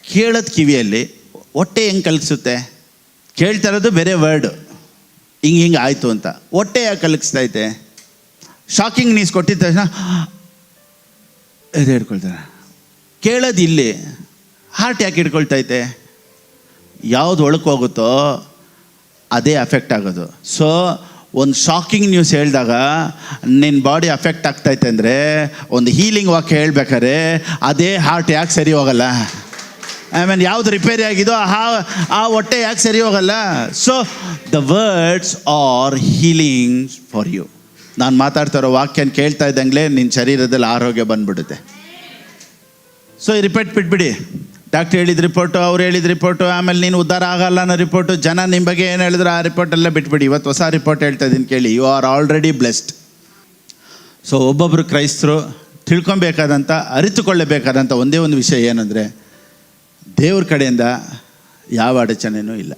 ಕೇಳೋದು ಕಿವಿಯಲ್ಲಿ, ಹೊಟ್ಟೆ ಹೆಂಗೆ ಕಲಗಿಸುತ್ತೆ? ಕೇಳ್ತಾ ಇರೋದು ಬೇರೆ ವರ್ಡು, ಹಿಂಗೆ ಆಯಿತು ಅಂತ. ಹೊಟ್ಟೆ ಯಾಕೆ ಕಲಗಿಸ್ತೈತೆ? ಶಾಕಿಂಗ್ ನ್ಯೂಸ್ ಕೊಟ್ಟಿದ್ದ ತಕ್ಷಣ ಇದು ಹಿಡ್ಕೊಳ್ತಾರೆ. ಕೇಳೋದು ಇಲ್ಲಿ, ಹಾರ್ಟ್ ಯಾಕೆ ಹಿಡ್ಕೊಳ್ತೈತೆ? ಯಾವುದು ಒಳಕ್ಕೆ ಹೋಗುತ್ತೋ ಅದೇ ಅಫೆಕ್ಟ್ ಆಗೋದು. ಸೊ ಒಂದು ಶಾಕಿಂಗ್ ನ್ಯೂಸ್ ಹೇಳಿದಾಗ ನಿನ್ನ ಬಾಡಿ ಅಫೆಕ್ಟ್ ಆಗ್ತೈತೆ ಅಂದರೆ, ಒಂದು ಹೀಲಿಂಗ್ ವಾಕ್ಯ ಹೇಳ್ಬೇಕಾದ್ರೆ ಅದೇ ಹಾರ್ಟ್ ಯಾಕೆ ಸರಿ ಹೋಗಲ್ಲ? ಆಮೇಲೆ ಯಾವುದು ರಿಪೇರಿ ಆಗಿದೋ ಆ ಹೊಟ್ಟೆ ಯಾಕೆ ಸರಿ ಹೋಗಲ್ಲ? So the words are healing for you. ನಾನು ಮಾತಾಡ್ತಾ ಇರೋ ವಾಕ್ಯನ ಕೇಳ್ತಾ ಇದ್ದಂಗೆ ನಿನ್ನ ಶರೀರದಲ್ಲಿ ಆರೋಗ್ಯ ಬಂದ್ಬಿಡುತ್ತೆ. ಸೊ ಈ ರಿಪೋರ್ಟ್ ಬಿಟ್ಬಿಡಿ. ಡಾಕ್ಟ್ರ್ ಹೇಳಿದ ರಿಪೋರ್ಟು, ಅವ್ರು ಹೇಳಿದ ರಿಪೋರ್ಟು, ಆಮೇಲೆ ನೀನು ಉದ್ಧಾರ ಆಗಲ್ಲ ಅನ್ನೋ ರಿಪೋರ್ಟು, ಜನ ನಿಮ್ಮ ಬಗ್ಗೆ ಏನು ಹೇಳಿದ್ರು ಆ ರಿಪೋರ್ಟೆಲ್ಲ ಬಿಟ್ಬಿಡಿ. ಇವತ್ತು ಹೊಸ ರಿಪೋರ್ಟ್ ಹೇಳ್ತಾ ಇದ್ದೀನಿ ಕೇಳಿ. You are already blessed. So ಒಬ್ಬೊಬ್ಬರು ಕ್ರೈಸ್ತರು ತಿಳ್ಕೊಬೇಕಾದಂಥ, ಅರಿತುಕೊಳ್ಳಬೇಕಾದಂಥ ಒಂದೇ ಒಂದು ವಿಷಯ ಏನಂದರೆ, ದೇವ್ರ ಕಡೆಯಿಂದ ಯಾವ ಅಡಚಣೆನೂ ಇಲ್ಲ.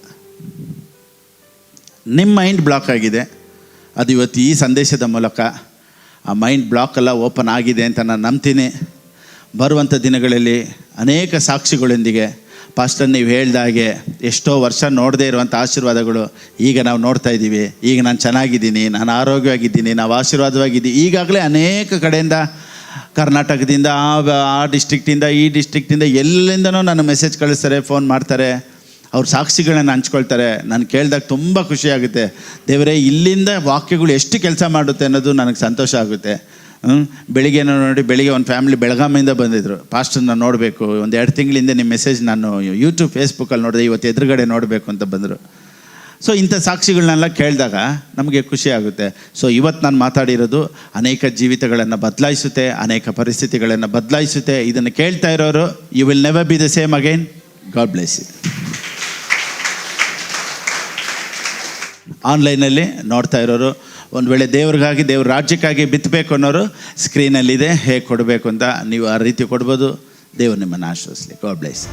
ನಿಮ್ಮ ಮೈಂಡ್ ಬ್ಲಾಕ್ ಆಗಿದೆ, ಅದು ಇವತ್ತು ಈ ಸಂದೇಶದ ಮೂಲಕ ಆ ಮೈಂಡ್ ಬ್ಲಾಕೆಲ್ಲ ಓಪನ್ ಆಗಿದೆ ಅಂತ ನಾನು ನಂಬ್ತೀನಿ. ಬರುವಂಥ ದಿನಗಳಲ್ಲಿ ಅನೇಕ ಸಾಕ್ಷಿಗಳೊಂದಿಗೆ ಪಾಸ್ಟರ್ ನೀವು ಹೇಳ್ದಾಗೆ ಎಷ್ಟೋ ವರ್ಷ ನೋಡದೇ ಇರುವಂಥ ಆಶೀರ್ವಾದಗಳು ಈಗ ನಾವು ನೋಡ್ತಾ ಇದ್ದೀವಿ. ಈಗ ನಾನು ಚೆನ್ನಾಗಿದ್ದೀನಿ, ನಾನು ಆರೋಗ್ಯವಾಗಿದ್ದೀನಿ, ನಾವು ಆಶೀರ್ವಾದವಾಗಿದ್ದೀನಿ. ಈಗಾಗಲೇ ಅನೇಕ ಕಡೆಯಿಂದ, ಕರ್ನಾಟಕದಿಂದ, ಆ ಡಿಸ್ಟ್ರಿಕ್ಟಿಂದ, ಈ ಡಿಸ್ಟ್ರಿಕ್ಟಿಂದ, ಎಲ್ಲಿಂದನೂ ನನ್ನ ಮೆಸೇಜ್ ಕಳಿಸ್ತಾರೆ, ಫೋನ್ ಮಾಡ್ತಾರೆ, ಅವ್ರ ಸಾಕ್ಷಿಗಳನ್ನ ಹಂಚ್ಕೊಳ್ತಾರೆ. ನಾನು ಕೇಳಿದಾಗ ತುಂಬ ಖುಷಿಯಾಗುತ್ತೆ. ದೇವರೇ, ಇಲ್ಲಿಂದ ವಾಕ್ಯಗಳು ಎಷ್ಟು ಕೆಲಸ ಮಾಡುತ್ತೆ ಅನ್ನೋದು ನನಗೆ ಸಂತೋಷ ಆಗುತ್ತೆ. ಬೆಳಿಗ್ಗೆನೂ ನೋಡಿ, ಬೆಳಿಗ್ಗೆ ಒಂದು ಫ್ಯಾಮಿಲಿ ಬೆಳಗಾಮಿಂದ ಬಂದಿದ್ದರು, ಪಾಸ್ಟರ್ನ ನೋಡಬೇಕು, ಒಂದು 2 ತಿಂಗಳಿಂದ ನಿಮ್ಮ ಮೆಸೇಜ್ ನಾನು ಯೂಟ್ಯೂಬ್ ಫೇಸ್ಬುಕ್ಕಲ್ಲಿ ನೋಡಿದೆ, ಇವತ್ತು ಎದುರುಗಡೆ ನೋಡಬೇಕು ಅಂತ ಬಂದರು. ಸೊ ಇಂಥ ಸಾಕ್ಷಿಗಳನ್ನೆಲ್ಲ ಕೇಳಿದಾಗ ನಮಗೆ ಖುಷಿ ಆಗುತ್ತೆ. ಸೊ ಇವತ್ತು ನಾನು ಮಾತಾಡಿರೋದು ಅನೇಕ ಜೀವಿತಗಳನ್ನು ಬದಲಾಯಿಸುತ್ತೆ, ಅನೇಕ ಪರಿಸ್ಥಿತಿಗಳನ್ನು ಬದಲಾಯಿಸುತ್ತೆ. ಇದನ್ನು ಕೇಳ್ತಾ ಇರೋರು, you will never be the same again. God bless you. ಆನ್ಲೈನಲ್ಲಿ ನೋಡ್ತಾ ಇರೋರು, ಒಂದು ವೇಳೆ ದೇವ್ರಿಗಾಗಿ, ದೇವ್ರ ರಾಜ್ಯಕ್ಕಾಗಿ ಬಿತ್ತಬೇಕು ಅನ್ನೋರು ಸ್ಕ್ರೀನಲ್ಲಿದೆ, ಹೇಗೆ ಕೊಡಬೇಕು ಅಂತ ನೀವು ಆ ರೀತಿ ಕೊಡ್ಬೋದು. ದೇವರು ನಿಮ್ಮನ್ನು ಆಶೀರ್ವದಿಸಲಿ. God bless.